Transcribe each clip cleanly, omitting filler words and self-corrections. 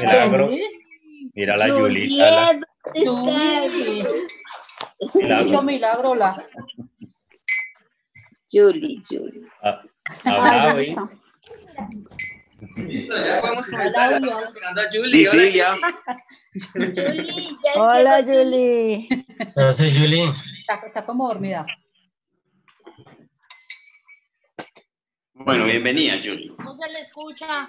Milagro. Mira la Julita. Mucho milagro la. Julie. Hablaba, ¿eh? Listo, ya podemos comenzar. Estamos esperando a Julie. Sí, ya. Julie, ya Hola, llegó Julie. No sé, Julie. Está como dormida. Bueno, bienvenida, Julie. No se le escucha.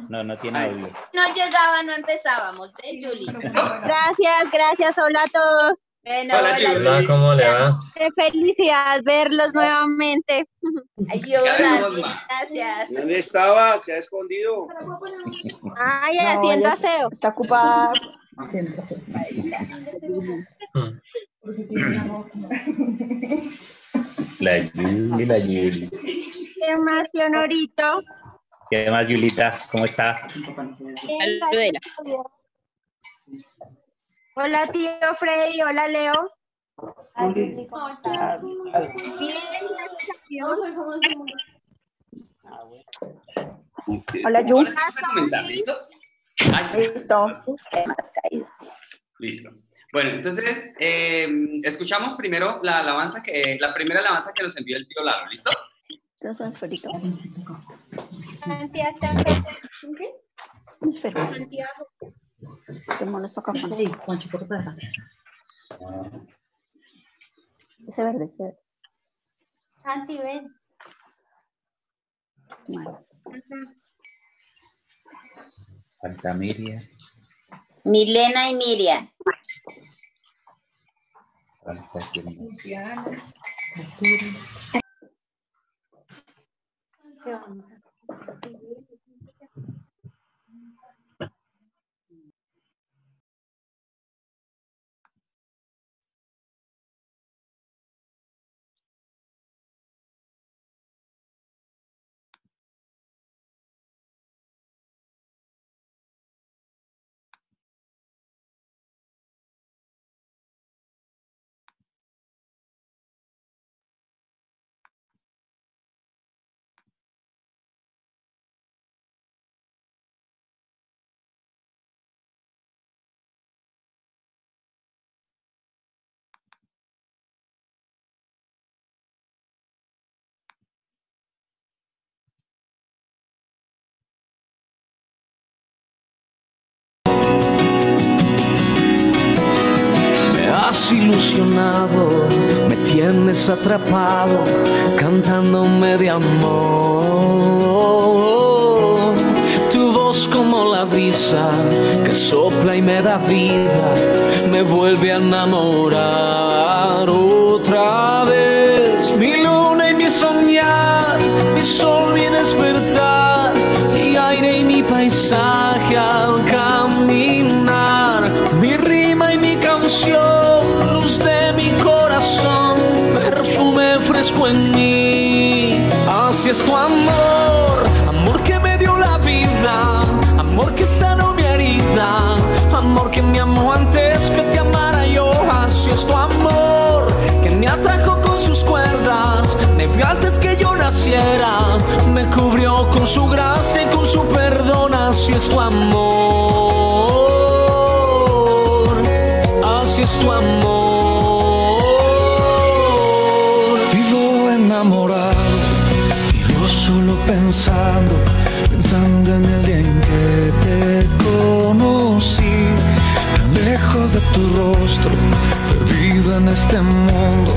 No tiene audio. No llegaba, no empezábamos, ¿eh, Julie? Gracias, hola a todos. Bueno, Hola, Julie. Hola, ¿cómo le va? Qué felicidad verlos nuevamente. Ay, Cada vez hola, somos más. gracias. ¿Dónde estaba? Se ha escondido. Ay, No, haciendo ella aseo. Está ocupada. La Juli. Qué más, tío Norito. ¿Qué más, Julita? ¿Cómo está? Bien, gracias. Hola, tío Freddy. Hola, Leo. Bien, gracias a Dios. Hola, Ju. Ahora sí vamos a comenzar, ¿listos? Ay, Listo. listo. Bueno, entonces, escuchamos primero la primera alabanza que nos envió el tío Lalo, ¿listo? Entonces, Ferito. Santiago. Es Ferito. Santiago. Te molesto acá. Sí, Juancho, por acá. Ese verde. Santi, ven. Bueno. Falta Miriam. Milena y Miriam. Falta Me has ilusionado, me tienes atrapado, cantándome de amor. Tu voz como la brisa que sopla y me da vida, me vuelve a enamorar otra vez. Mi luna y mi soñar, mi sol, mi despertar, mi aire y mi paisaje al caminar, mi rima y mi canción, luz de mi corazón, perfume fresco en mí. Así es tu amor, amor que me dio la vida, amor que sanó mi herida, amor que me amó antes que te amara yo. Así es tu amor, que me atrajo con sus cuerdas, me vio antes que yo naciera, me cubrió con su gracia y con su perdón. Así es tu amor, así es tu amor. Vivo enamorado, vivo solo pensando en el día en que te conocí, lejos de tu rostro, perdido en este mundo,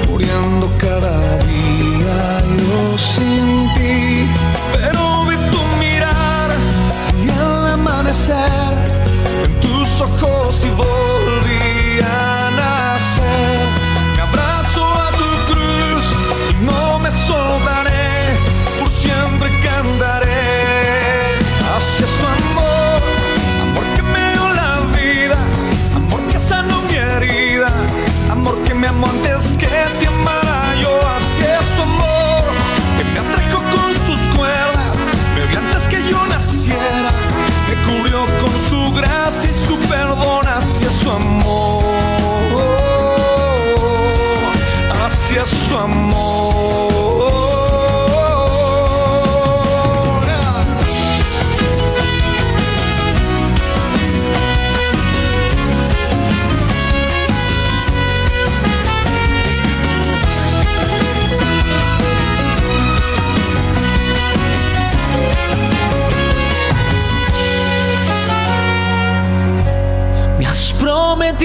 muriendo cada día yo sin ti. Pero vi tu mirar y al amanecer en tus ojos y volví a nacer. Me abrazo a tu cruz y no me soltaré, por siempre cantaré. Así es tu amor, amor que me dio la vida, amor que sanó mi herida, amor que me amó antes que te amara yo. Así es tu amor, que me atrajo con sus cuerdas, me vio antes que yo naciera, me cubrió con su gracia y su perdón. Así es tu amor, así es tu amor.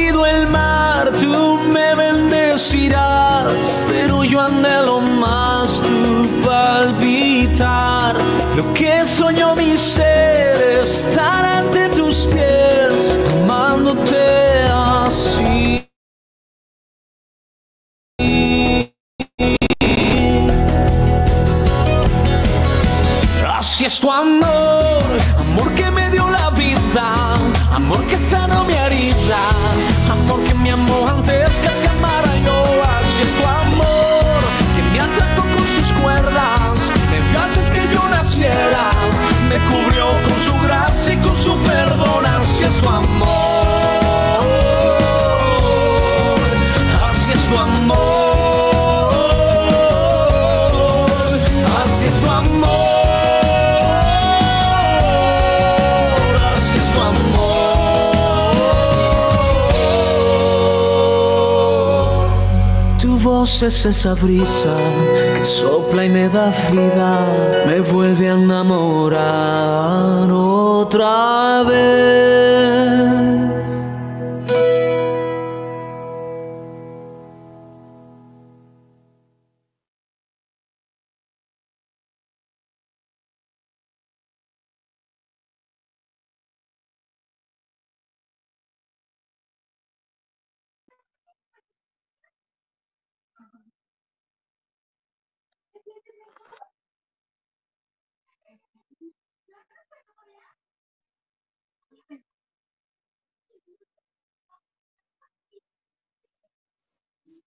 partido el mar, tú me bendecirás, pero yo anhelo más tu palpitar. Lo que soñó mi ser, estar ante tus pies, amándote así. Así es tu amor, amor que me dio la vida, amor que sanó mi herida, amor que me amó antes que te amara yo. Así es tu amor, que me atrapó con sus cuerdas, me vio antes que yo naciera, me cubrió con su gracia y con su perdón. Así es tu amor, así es tu amor, así es tu amor. Es esa brisa que sopla y me da vida, me vuelve a enamorar otra vez.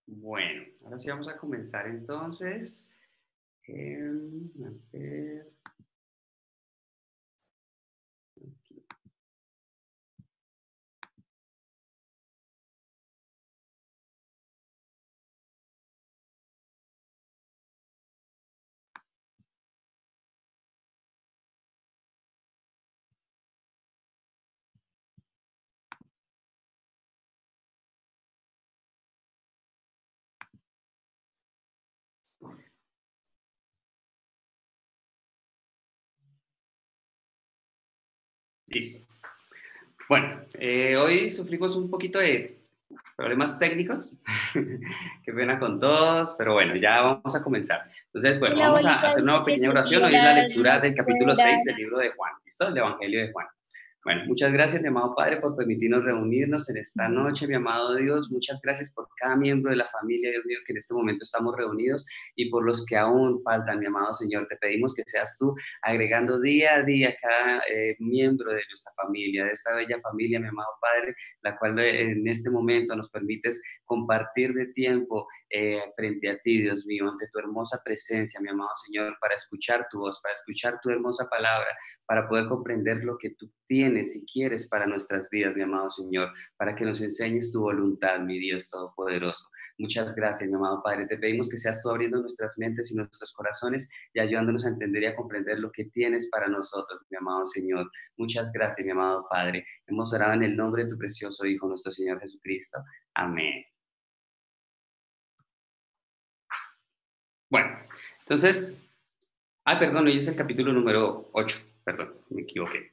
Bueno, ahora sí vamos a comenzar entonces. A ver. Listo. Bueno, hoy sufrimos un poquito de problemas técnicos. Qué pena con todos, pero bueno, ya vamos a comenzar. Entonces, bueno, vamos a hacer una pequeña oración. Hoy es la lectura del capítulo 6 del libro de Juan. ¿Listo? El Evangelio de Juan. Bueno, muchas gracias, mi amado Padre, por permitirnos reunirnos en esta noche, mi amado Dios. Muchas gracias por cada miembro de la familia, Dios mío, que en este momento estamos reunidos y por los que aún faltan, mi amado Señor. Te pedimos que seas tú agregando día a día cada miembro de nuestra familia, de esta bella familia, mi amado Padre, la cual en este momento nos permites compartir de tiempo frente a ti, Dios mío, ante tu hermosa presencia, mi amado Señor, para escuchar tu voz, para escuchar tu hermosa palabra, para poder comprender lo que tú tienes y quieres para nuestras vidas, mi amado Señor, para que nos enseñes tu voluntad, mi Dios Todopoderoso. Muchas gracias, mi amado Padre. Te pedimos que seas tú abriendo nuestras mentes y nuestros corazones y ayudándonos a entender y a comprender lo que tienes para nosotros, mi amado Señor. Muchas gracias, mi amado Padre. Hemos orado en el nombre de tu precioso Hijo, nuestro Señor Jesucristo. Amén. Bueno, entonces, perdón, hoy es el capítulo número 8. Perdón, me equivoqué.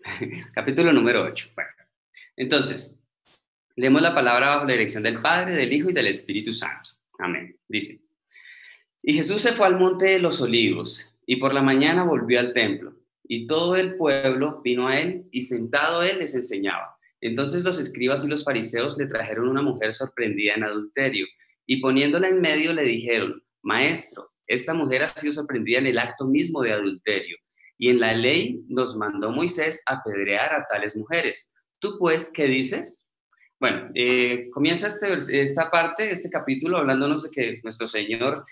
Capítulo número 8. Bueno, entonces, leemos la palabra bajo la dirección del Padre, del Hijo y del Espíritu Santo. Amén. Dice: Y Jesús se fue al monte de los Olivos, y por la mañana volvió al templo, y todo el pueblo vino a él, y sentado él les enseñaba. Entonces los escribas y los fariseos le trajeron una mujer sorprendida en adulterio, y poniéndola en medio le dijeron: Maestro, esta mujer ha sido sorprendida en el acto mismo de adulterio. Y en la ley nos mandó Moisés apedrear a tales mujeres. ¿Tú pues qué dices? Bueno, comienza esta parte, este capítulo, hablándonos de que nuestro Señor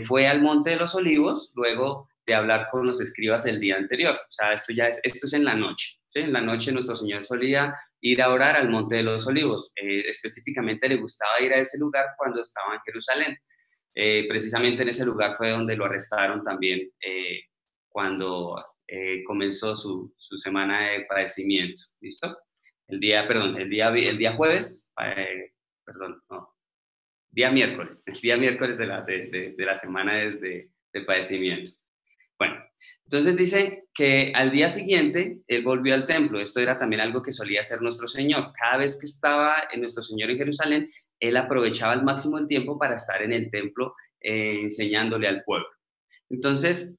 fue al Monte de los Olivos, luego de hablar con los escribas el día anterior. O sea, esto es en la noche, ¿sí? En la noche nuestro Señor solía ir a orar al Monte de los Olivos. Específicamente le gustaba ir a ese lugar cuando estaba en Jerusalén. Precisamente en ese lugar fue donde lo arrestaron también cuando comenzó su semana de padecimiento. ¿Listo? El día jueves, día miércoles, el día miércoles de la semana de padecimiento. Bueno, entonces dice que al día siguiente él volvió al templo. Esto era también algo que solía hacer nuestro Señor. Cada vez que estaba en nuestro Señor en Jerusalén, él aprovechaba al máximo el tiempo para estar en el templo enseñándole al pueblo. Entonces,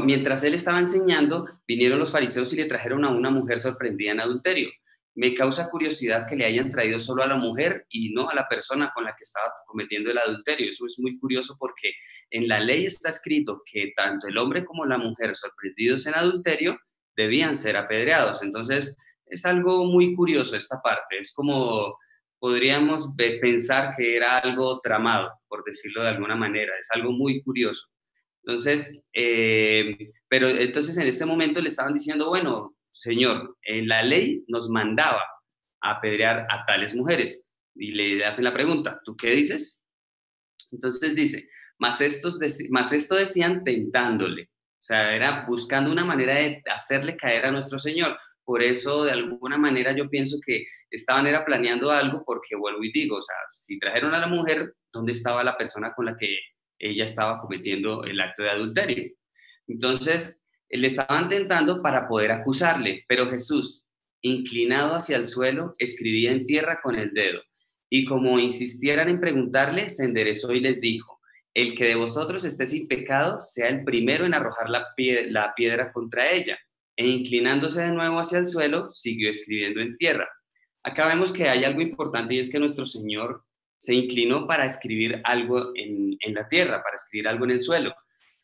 mientras él estaba enseñando, vinieron los fariseos y le trajeron a una mujer sorprendida en adulterio. Me causa curiosidad que le hayan traído solo a la mujer y no a la persona con la que estaba cometiendo el adulterio. Eso es muy curioso porque en la ley está escrito que tanto el hombre como la mujer sorprendidos en adulterio debían ser apedreados. Entonces, es algo muy curioso esta parte. Es como podríamos pensar que era algo tramado, por decirlo de alguna manera. Es algo muy curioso. Entonces, pero entonces en este momento le estaban diciendo, bueno, Señor, en la ley nos mandaba a apedrear a tales mujeres. Y le hacen la pregunta, ¿tú qué dices? Entonces dice, mas esto decían tentándole. O sea, era buscando una manera de hacerle caer a nuestro Señor. Por eso, de alguna manera, yo pienso que era planeando algo, porque vuelvo y digo, o sea, si trajeron a la mujer, ¿dónde estaba la persona con la que ella estaba cometiendo el acto de adulterio? Entonces, le estaban tentando para poder acusarle, pero Jesús, inclinado hacia el suelo, escribía en tierra con el dedo. Y como insistieran en preguntarle, se enderezó y les dijo, el que de vosotros esté sin pecado, sea el primero en arrojar la piedra contra ella. E inclinándose de nuevo hacia el suelo, siguió escribiendo en tierra. Acá vemos que hay algo importante y es que nuestro Señor se inclinó para escribir algo en la tierra, para escribir algo en el suelo.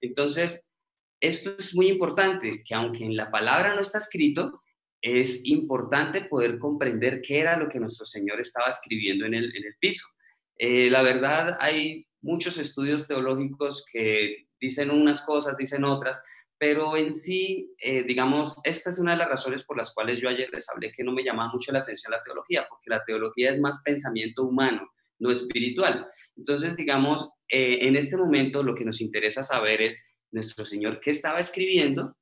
Entonces, esto es muy importante, que aunque en la palabra no está escrito, es importante poder comprender qué era lo que nuestro Señor estaba escribiendo en el piso. La verdad, hay muchos estudios teológicos que dicen unas cosas, dicen otras, pero en sí, digamos, esta es una de las razones por las cuales yo ayer les hablé que no me llamaba mucho la atención la teología, porque la teología es más pensamiento humano, no espiritual. Entonces, digamos, en este momento lo que nos interesa saber es nuestro Señor qué estaba escribiendo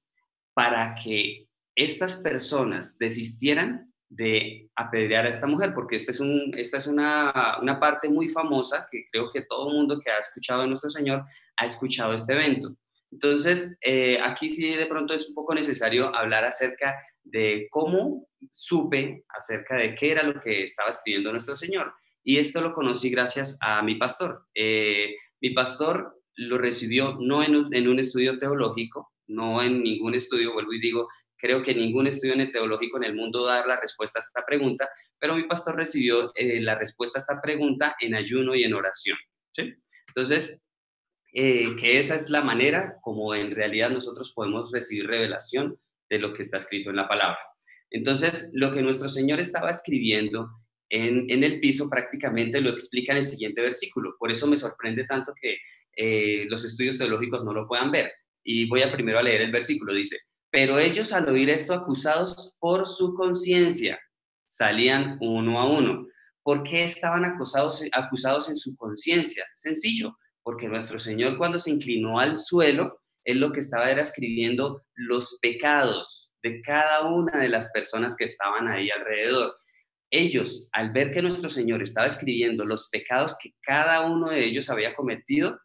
para que estas personas desistieran de apedrear a esta mujer, porque esta es una parte muy famosa que creo que todo el mundo que ha escuchado de nuestro Señor ha escuchado este evento. Entonces, aquí sí de pronto es un poco necesario hablar acerca de cómo supe acerca de qué era lo que estaba escribiendo nuestro Señor. Y esto lo conocí gracias a mi pastor. Mi pastor lo recibió no en un estudio teológico, no en ningún estudio, vuelvo y digo, creo que ningún estudio teológico en el mundo da la respuesta a esta pregunta, pero mi pastor recibió la respuesta a esta pregunta en ayuno y en oración, ¿sí? Entonces, que esa es la manera como en realidad nosotros podemos recibir revelación de lo que está escrito en la palabra. Entonces, lo que nuestro Señor estaba escribiendo en el piso prácticamente lo explica en el siguiente versículo. Por eso me sorprende tanto que los estudios teológicos no lo puedan ver. Y voy primero a leer el versículo. Dice, pero ellos al oír esto acusados por su conciencia, salían uno a uno. ¿Por qué estaban acusados en su conciencia? Sencillo, porque nuestro Señor cuando se inclinó al suelo, Él lo que estaba era escribiendo los pecados de cada una de las personas que estaban ahí alrededor. Ellos, al ver que nuestro Señor estaba escribiendo los pecados que cada uno de ellos había cometido,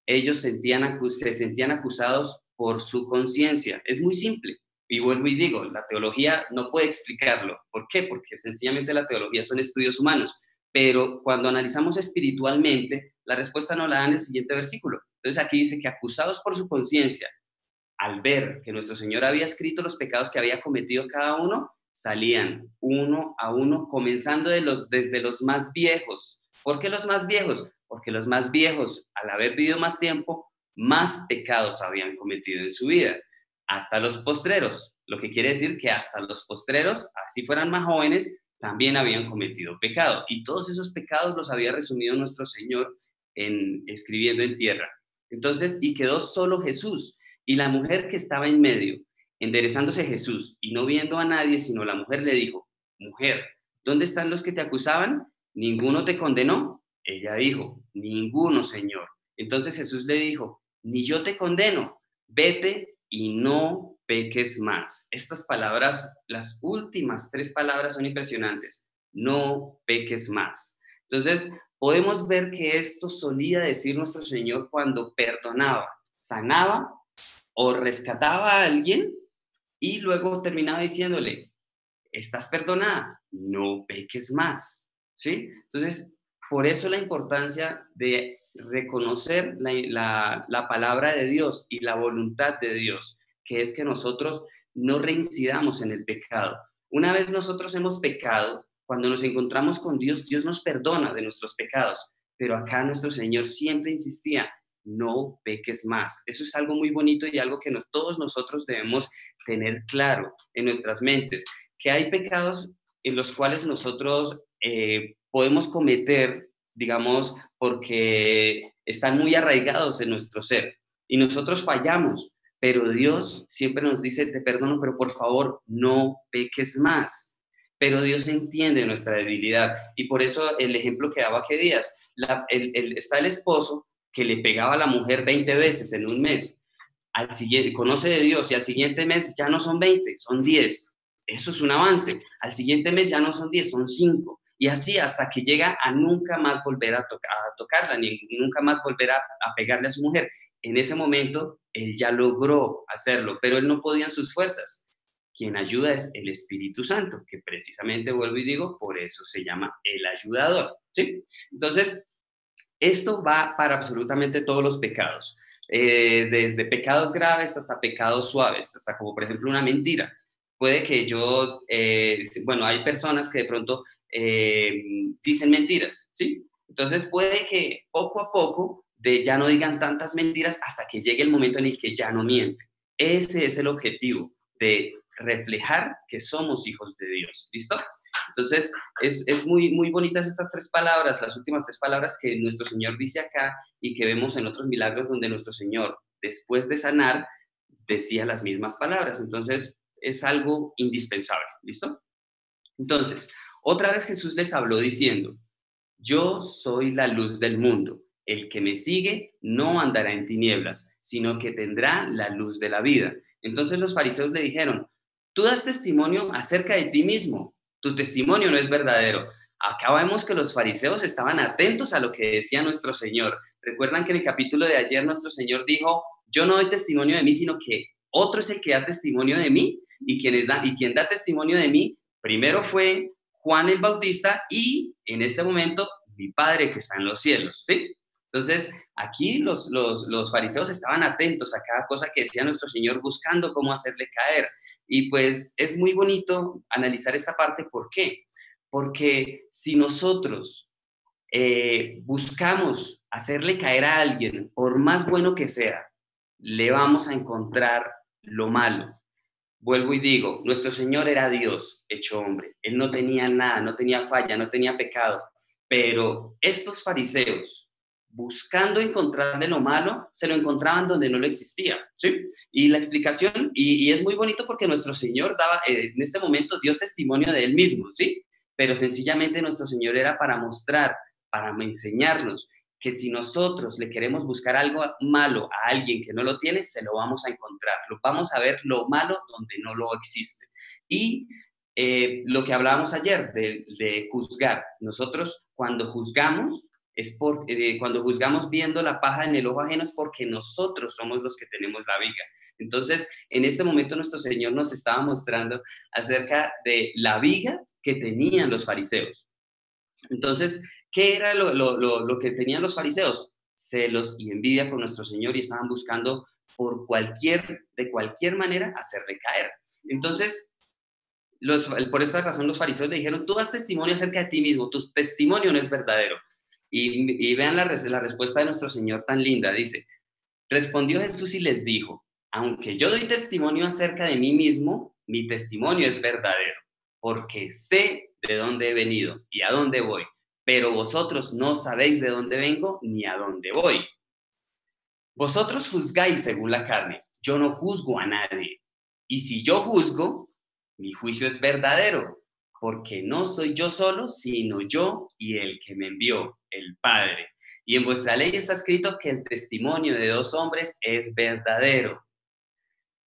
ellos se sentían acusados por su conciencia. Es muy simple. Y vuelvo y digo, la teología no puede explicarlo. ¿Por qué? Porque sencillamente la teología son estudios humanos. Pero cuando analizamos espiritualmente, la respuesta nos la da en el siguiente versículo. Entonces aquí dice que acusados por su conciencia, al ver que nuestro Señor había escrito los pecados que había cometido cada uno, salían uno a uno, comenzando desde los más viejos. ¿Por qué los más viejos? Porque los más viejos, al haber vivido más tiempo, más pecados habían cometido en su vida, hasta los postreros, lo que quiere decir que hasta los postreros, así fueran más jóvenes, también habían cometido pecado, y todos esos pecados los había resumido nuestro Señor escribiendo en tierra. Entonces, y quedó solo Jesús, y la mujer que estaba en medio, enderezándose Jesús, y no viendo a nadie, sino la mujer le dijo, mujer, ¿dónde están los que te acusaban? ¿Ninguno te condenó? Ella dijo, ninguno, Señor. Entonces Jesús le dijo, ni yo te condeno, vete y no peques más. Estas palabras, las últimas 3 palabras son impresionantes, no peques más. Entonces, podemos ver que esto solía decir nuestro Señor cuando perdonaba, sanaba o rescataba a alguien y luego terminaba diciéndole, estás perdonada, no peques más, ¿sí? Entonces, por eso la importancia de reconocer la palabra de Dios y la voluntad de Dios, que es que nosotros no reincidamos en el pecado. Una vez nosotros hemos pecado, cuando nos encontramos con Dios, Dios nos perdona de nuestros pecados, pero acá nuestro Señor siempre insistía, no peques más. Eso es algo muy bonito y algo que todos nosotros debemos tener claro en nuestras mentes, que hay pecados en los cuales nosotros podemos cometer, digamos, porque están muy arraigados en nuestro ser y nosotros fallamos, pero Dios siempre nos dice, te perdono, pero por favor no peques más. Pero Dios entiende nuestra debilidad y por eso el ejemplo que daba hace días, está el esposo que le pegaba a la mujer 20 veces en un mes, al siguiente, conoce de Dios y al siguiente mes ya no son 20, son 10. Eso es un avance. Al siguiente mes ya no son 10, son 5. Y así hasta que llega a nunca más volver a tocarla, ni nunca más volver a pegarle a su mujer. En ese momento, él ya logró hacerlo, pero él no podía en sus fuerzas. Quien ayuda es el Espíritu Santo, que precisamente, vuelvo y digo, por eso se llama el ayudador, ¿sí? Entonces, esto va para absolutamente todos los pecados, desde pecados graves hasta pecados suaves, hasta como, por ejemplo, una mentira. Puede que yo, hay personas que de pronto dicen mentiras, ¿sí? Entonces puede que poco a poco ya no digan tantas mentiras hasta que llegue el momento en el que ya no mienten. Ese es el objetivo, de reflejar que somos hijos de Dios, ¿listo? Entonces, es muy, muy bonitas estas 3 palabras, las últimas 3 palabras que nuestro Señor dice acá y que vemos en otros milagros donde nuestro Señor, después de sanar, decía las mismas palabras. Entonces, es algo indispensable, ¿listo? Entonces, otra vez Jesús les habló diciendo, yo soy la luz del mundo, el que me sigue no andará en tinieblas, sino que tendrá la luz de la vida. Entonces los fariseos le dijeron, tú das testimonio acerca de ti mismo, tu testimonio no es verdadero. Acá vemos que los fariseos estaban atentos a lo que decía nuestro Señor. Recuerdan que en el capítulo de ayer nuestro Señor dijo, yo no doy testimonio de mí, sino que otro es el que da testimonio de mí, y quien da testimonio de mí, primero fue Juan el Bautista, y en este momento mi Padre que está en los cielos, ¿sí? Entonces, aquí los fariseos estaban atentos a cada cosa que decía nuestro Señor, buscando cómo hacerle caer. Y pues es muy bonito analizar esta parte. ¿Por qué? Porque si nosotros buscamos hacerle caer a alguien, por más bueno que sea, le vamos a encontrar lo malo. Vuelvo y digo, nuestro Señor era Dios hecho hombre. Él no tenía nada, no tenía falla, no tenía pecado. Pero estos fariseos, buscando encontrarle lo malo, se lo encontraban donde no lo existía, ¿sí? Y la explicación, y es muy bonito porque nuestro Señor daba, en este momento dio testimonio de Él mismo, ¿sí? Pero sencillamente nuestro Señor era para mostrar, para enseñarnos que si nosotros le queremos buscar algo malo a alguien que no lo tiene, se lo vamos a encontrar. Vamos a ver lo malo donde no lo existe. Y lo que hablábamos ayer de juzgar. Nosotros cuando juzgamos, cuando juzgamos viendo la paja en el ojo ajeno es porque nosotros somos los que tenemos la viga. Entonces, en este momento nuestro Señor nos estaba mostrando acerca de la viga que tenían los fariseos. Entonces, ¿qué era lo que tenían los fariseos? Celos y envidia con nuestro Señor, y estaban buscando de cualquier manera hacerle caer. Entonces, por esta razón los fariseos le dijeron, tú das testimonio acerca de ti mismo, tu testimonio no es verdadero. Y vean la respuesta de nuestro Señor tan linda, dice, respondió Jesús y les dijo, aunque yo doy testimonio acerca de mí mismo, mi testimonio es verdadero, porque sé de dónde he venido y a dónde voy, pero vosotros no sabéis de dónde vengo ni a dónde voy. Vosotros juzgáis según la carne, yo no juzgo a nadie, y si yo juzgo, mi juicio es verdadero, porque no soy yo solo, sino yo y el que me envió, el Padre. Y en vuestra ley está escrito que el testimonio de 2 hombres es verdadero.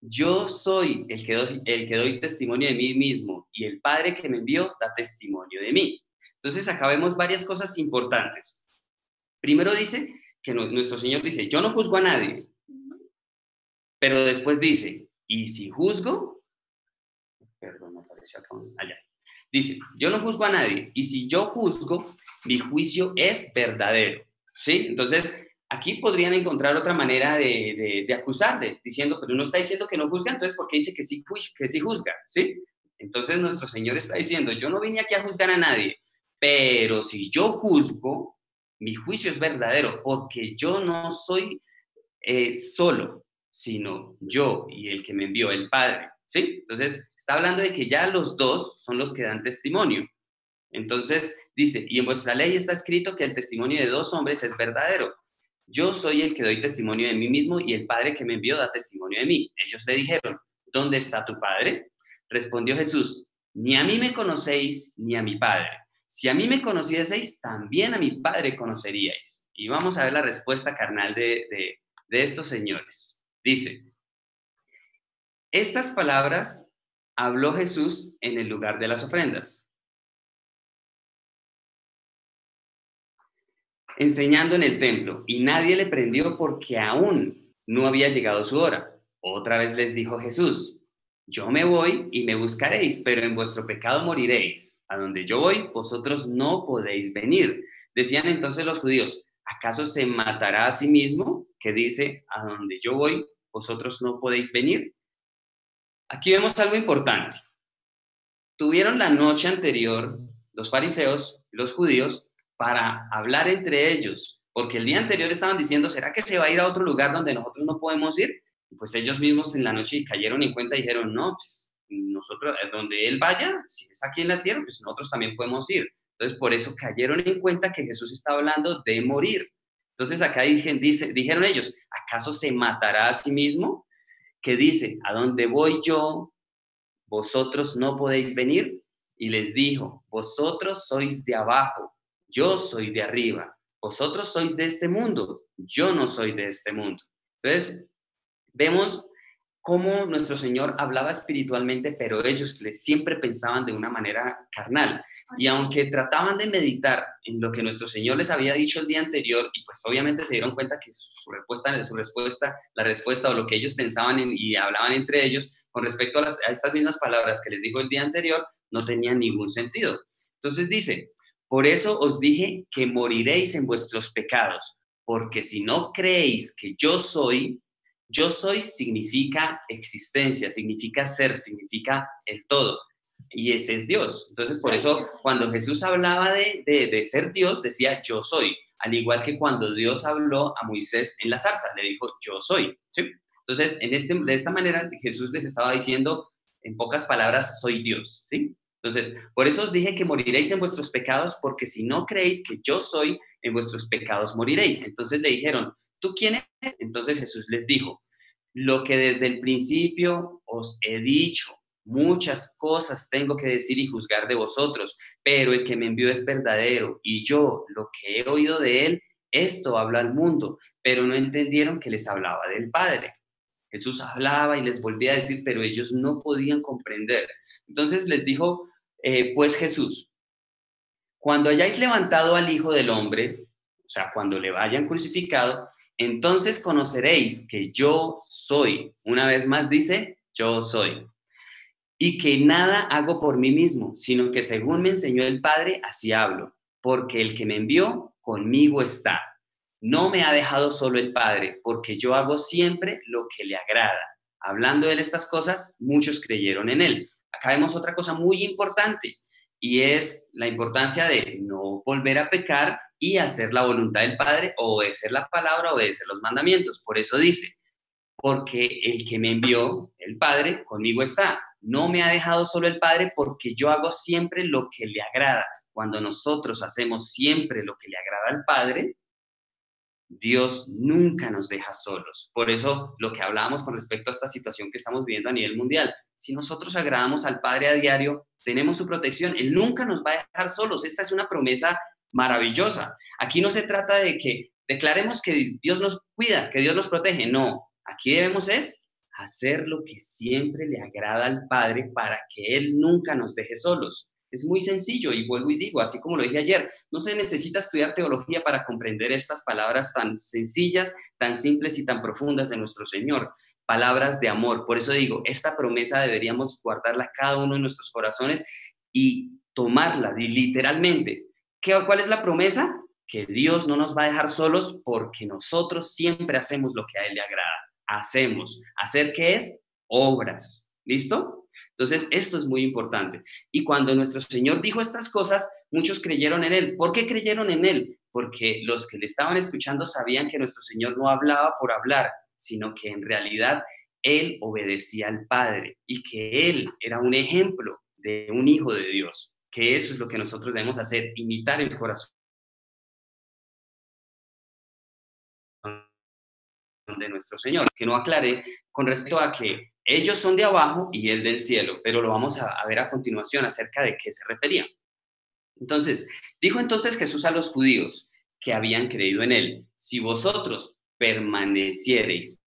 Yo soy el que doy testimonio de mí mismo, y el Padre que me envió da testimonio de mí. Entonces acá vemos varias cosas importantes. Primero dice que nuestro Señor dice, yo no juzgo a nadie. Pero después dice, y si juzgo, perdón, apareció acá, allá. Dice, yo no juzgo a nadie, y si yo juzgo, mi juicio es verdadero, ¿sí? Entonces, aquí podrían encontrar otra manera de acusarle, diciendo, pero uno está diciendo que no juzga, entonces, ¿por qué dice que sí juzga, ¿sí? Entonces, nuestro Señor está diciendo, yo no vine aquí a juzgar a nadie, pero si yo juzgo, mi juicio es verdadero, porque yo no soy solo, sino yo y el que me envió, el Padre, ¿sí? Entonces, está hablando de que ya los dos son los que dan testimonio. Entonces, dice, y en vuestra ley está escrito que el testimonio de dos hombres es verdadero. Yo soy el que doy testimonio de mí mismo y el Padre que me envió da testimonio de mí. Ellos le dijeron, ¿dónde está tu Padre? Respondió Jesús, ni a mí me conocéis ni a mi Padre. Si a mí me conocieseis, también a mi Padre conoceríais. Y vamos a ver la respuesta carnal de estos señores. Dice, estas palabras habló Jesús en el lugar de las ofrendas, enseñando en el templo, y nadie le prendió porque aún no había llegado su hora. Otra vez les dijo Jesús, yo me voy y me buscaréis, pero en vuestro pecado moriréis. A donde yo voy, vosotros no podéis venir. Decían entonces los judíos, ¿acaso se matará a sí mismo? Que dice, a donde yo voy, vosotros no podéis venir. Aquí vemos algo importante. Tuvieron la noche anterior, los fariseos, los judíos, para hablar entre ellos, porque el día anterior estaban diciendo, ¿será que se va a ir a otro lugar donde nosotros no podemos ir? Y pues ellos mismos en la noche cayeron en cuenta y dijeron, no, pues nosotros, donde él vaya, si es aquí en la tierra, pues nosotros también podemos ir. Entonces, por eso cayeron en cuenta que Jesús está hablando de morir. Entonces, acá dijeron ellos, ¿acaso se matará a sí mismo? Que dice, ¿a dónde voy yo? ¿Vosotros no podéis venir? Y les dijo, vosotros sois de abajo, yo soy de arriba. Vosotros sois de este mundo, yo no soy de este mundo. Entonces, vemos cómo nuestro Señor hablaba espiritualmente, pero ellos siempre pensaban de una manera carnal. Y aunque trataban de meditar en lo que nuestro Señor les había dicho el día anterior, y pues obviamente se dieron cuenta que la respuesta o lo que ellos pensaban y hablaban entre ellos con respecto a estas mismas palabras que les dijo el día anterior, no tenían ningún sentido. Entonces dice, por eso os dije que moriréis en vuestros pecados, porque si no creéis que yo soy significa existencia, significa ser, significa el todo. Y ese es Dios. Entonces, por eso, cuando Jesús hablaba de ser Dios, decía, yo soy. Al igual que cuando Dios habló a Moisés en la zarza, le dijo, yo soy. ¿Sí? Entonces, de esta manera, Jesús les estaba diciendo, en pocas palabras, soy Dios. ¿Sí? Entonces, por eso os dije que moriréis en vuestros pecados, porque si no creéis que yo soy, en vuestros pecados moriréis. Entonces le dijeron, ¿tú quién eres? Entonces Jesús les dijo, lo que desde el principio os he dicho, muchas cosas tengo que decir y juzgar de vosotros, pero el que me envió es verdadero, y yo, lo que he oído de él, esto habla al mundo, pero no entendieron que les hablaba del Padre. Jesús hablaba y les volvía a decir, pero ellos no podían comprender. Entonces les dijo, pues Jesús, cuando hayáis levantado al Hijo del Hombre, o sea, cuando le hayan crucificado, entonces conoceréis que yo soy. Una vez más dice, yo soy. Y que nada hago por mí mismo, sino que según me enseñó el Padre, así hablo. Porque el que me envió, conmigo está. No me ha dejado solo el Padre, porque yo hago siempre lo que le agrada. Hablando de estas cosas, muchos creyeron en él. Acá vemos otra cosa muy importante, y es la importancia de no volver a pecar y hacer la voluntad del Padre, obedecer la palabra, obedecer los mandamientos. Por eso dice, porque el que me envió, el Padre, conmigo está. No me ha dejado solo el Padre, porque yo hago siempre lo que le agrada. Cuando nosotros hacemos siempre lo que le agrada al Padre, Dios nunca nos deja solos. Por eso lo que hablábamos con respecto a esta situación que estamos viviendo a nivel mundial, si nosotros agradamos al Padre a diario, tenemos su protección. Él nunca nos va a dejar solos. Esta es una promesa maravillosa. Aquí no se trata de que declaremos que Dios nos cuida, que Dios nos protege. No, aquí debemos hacer lo que siempre le agrada al Padre para que Él nunca nos deje solos. Es muy sencillo y vuelvo y digo, así como lo dije ayer, no se necesita estudiar teología para comprender estas palabras tan sencillas, tan simples y tan profundas de nuestro Señor. Palabras de amor. Por eso digo, esta promesa deberíamos guardarla cada uno en nuestros corazones y tomarla literalmente. ¿Cuál es la promesa? Que Dios no nos va a dejar solos porque nosotros siempre hacemos lo que a Él le agrada. Hacemos. ¿Hacer qué es? Obras. ¿Listo? Entonces, esto es muy importante. Y cuando nuestro Señor dijo estas cosas, muchos creyeron en Él. ¿Por qué creyeron en Él? Porque los que le estaban escuchando sabían que nuestro Señor no hablaba por hablar, sino que en realidad Él obedecía al Padre y que Él era un ejemplo de un hijo de Dios. Que eso es lo que nosotros debemos hacer, imitar el corazón de nuestro Señor. Que no aclaré con respecto a que ellos son de abajo y Él del cielo, pero lo vamos a ver a continuación acerca de qué se refería. Entonces, dijo entonces Jesús a los judíos que habían creído en Él: si vosotros permaneciereis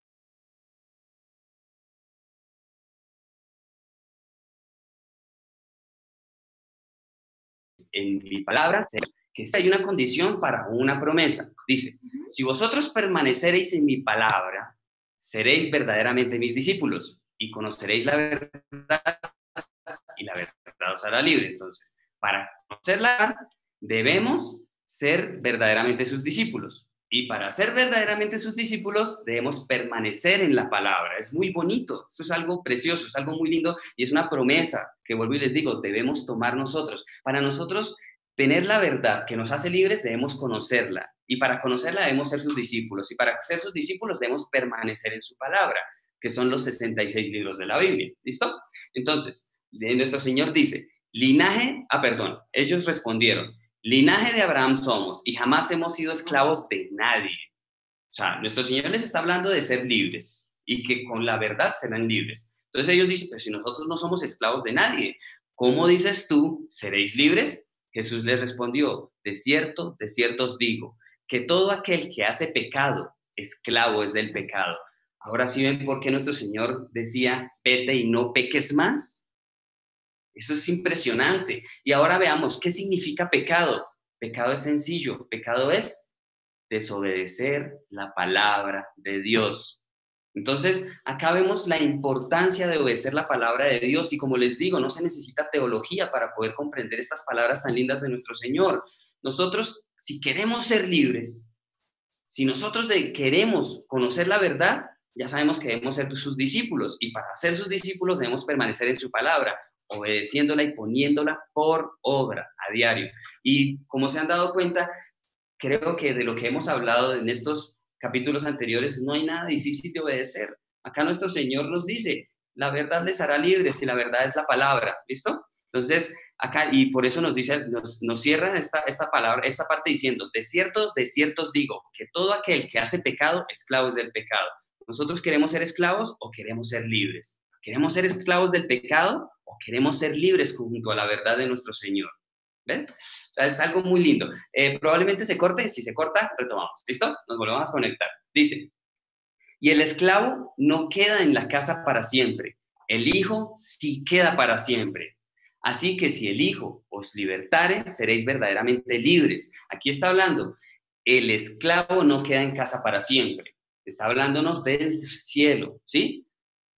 en mi palabra, que hay una condición para una promesa. Dice, si vosotros permanecereis en mi palabra, seréis verdaderamente mis discípulos y conoceréis la verdad y la verdad os hará libre. Entonces, para conocerla, debemos ser verdaderamente sus discípulos. Y para ser verdaderamente sus discípulos, debemos permanecer en la palabra. Es muy bonito, eso es algo precioso, es algo muy lindo y es una promesa que, vuelvo y les digo, debemos tomar nosotros. Para nosotros tener la verdad que nos hace libres, debemos conocerla. Y para conocerla debemos ser sus discípulos. Y para ser sus discípulos debemos permanecer en su palabra, que son los 66 libros de la Biblia. ¿Listo? Entonces, nuestro Señor dice, ellos respondieron, linaje de Abraham somos y jamás hemos sido esclavos de nadie. O sea, nuestro Señor les está hablando de ser libres y que con la verdad serán libres. Entonces ellos dicen, pues si nosotros no somos esclavos de nadie, ¿cómo dices tú, seréis libres? Jesús les respondió, de cierto os digo, que todo aquel que hace pecado, esclavo es del pecado. Ahora sí ven por qué nuestro Señor decía, vete y no peques más. Eso es impresionante. Y ahora veamos, ¿qué significa pecado? Pecado es sencillo. Pecado es desobedecer la palabra de Dios. Entonces, acá vemos la importancia de obedecer la palabra de Dios. Y como les digo, no se necesita teología para poder comprender estas palabras tan lindas de nuestro Señor. Nosotros, si queremos ser libres, si nosotros queremos conocer la verdad, ya sabemos que debemos ser sus discípulos. Y para ser sus discípulos debemos permanecer en su palabra, obedeciéndola y poniéndola por obra a diario. Y como se han dado cuenta, creo que de lo que hemos hablado en estos capítulos anteriores, no hay nada difícil de obedecer. Acá nuestro Señor nos dice, la verdad les hará libres y la verdad es la palabra. ¿Listo? Entonces, acá, y por eso nos dice, nos cierra esta palabra, esta parte diciendo, de cierto os digo, que todo aquel que hace pecado, esclavo es del pecado. ¿Nosotros queremos ser esclavos o queremos ser libres? ¿Queremos ser esclavos del pecado o queremos ser libres junto a la verdad de nuestro Señor? ¿Ves? O sea, es algo muy lindo. Probablemente se corte. Si se corta, retomamos. ¿Listo? Nos volvemos a conectar. Dice, y el esclavo no queda en la casa para siempre. El hijo sí queda para siempre. Así que si el hijo os libertare, seréis verdaderamente libres. Aquí está hablando, el esclavo no queda en casa para siempre. Está hablándonos del cielo, ¿sí?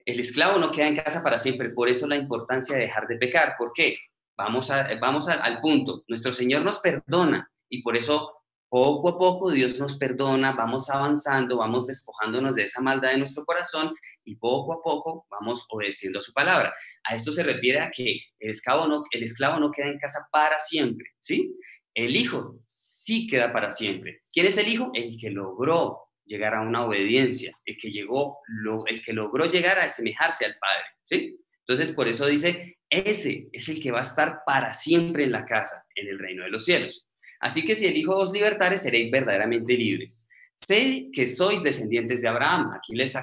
El esclavo no queda en casa para siempre. Por eso la importancia de dejar de pecar. ¿Por qué? Vamos al punto. Nuestro Señor nos perdona y por eso poco a poco Dios nos perdona, vamos avanzando, vamos despojándonos de esa maldad de nuestro corazón y poco a poco vamos obedeciendo a su palabra. A esto se refiere a que el esclavo no queda en casa para siempre, ¿sí? El hijo sí queda para siempre. ¿Quién es el hijo? El que logró llegar a una obediencia, el que logró llegar a asemejarse al Padre, ¿sí? Entonces, por eso dice, ese es el que va a estar para siempre en la casa, en el reino de los cielos. Así que si el Hijo os libertare, seréis verdaderamente libres. Sé que sois descendientes de Abraham. Aquí les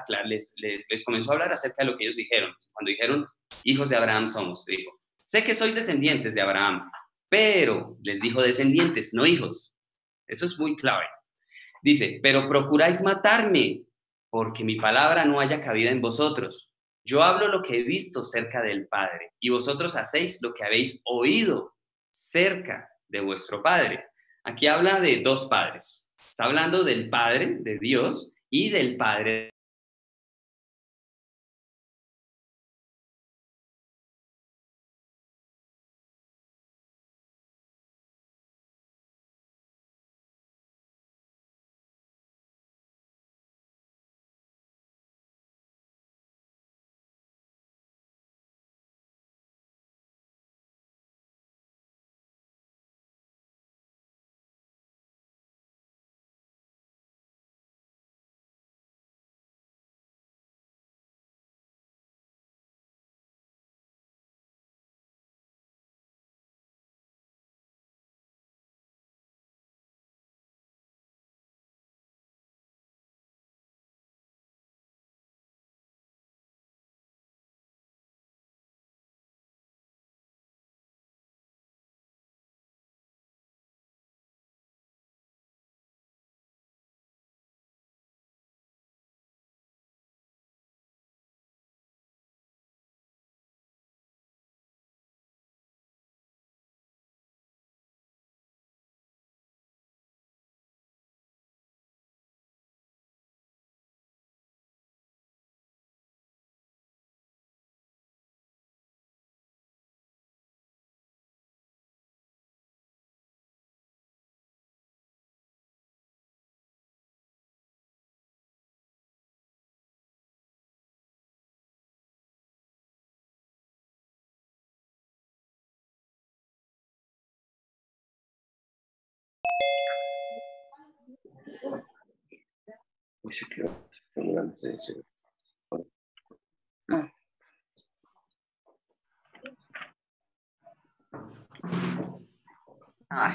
comenzó a hablar acerca de lo que ellos dijeron. Cuando dijeron, hijos de Abraham somos, dijo, sé que sois descendientes de Abraham, pero les dijo descendientes, no hijos. Eso es muy clave. Dice, pero procuráis matarme, porque mi palabra no haya cabida en vosotros. Yo hablo lo que he visto cerca del Padre, y vosotros hacéis lo que habéis oído cerca de vuestro Padre. Aquí habla de dos padres. Está hablando del Padre, de Dios, y del Padre.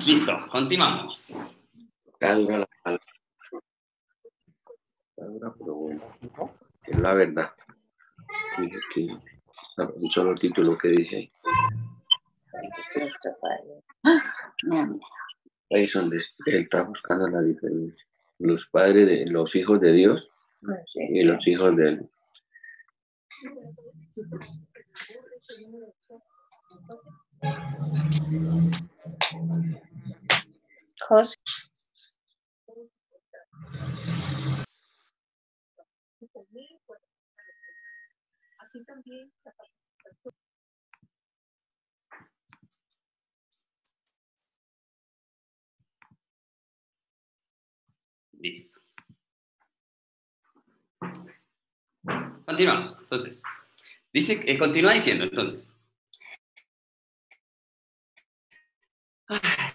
Listo, continuamos. Está dura la palabra. Está dura, pero bueno. Es la verdad. Dije que dicho los títulos que dije ahí. Nuestro Padre. No, Ahí es donde él está buscando la diferencia. Los padres de los hijos de Dios y los hijos de él. José. Listo. Continuamos. Entonces, dice, continúa diciendo, entonces.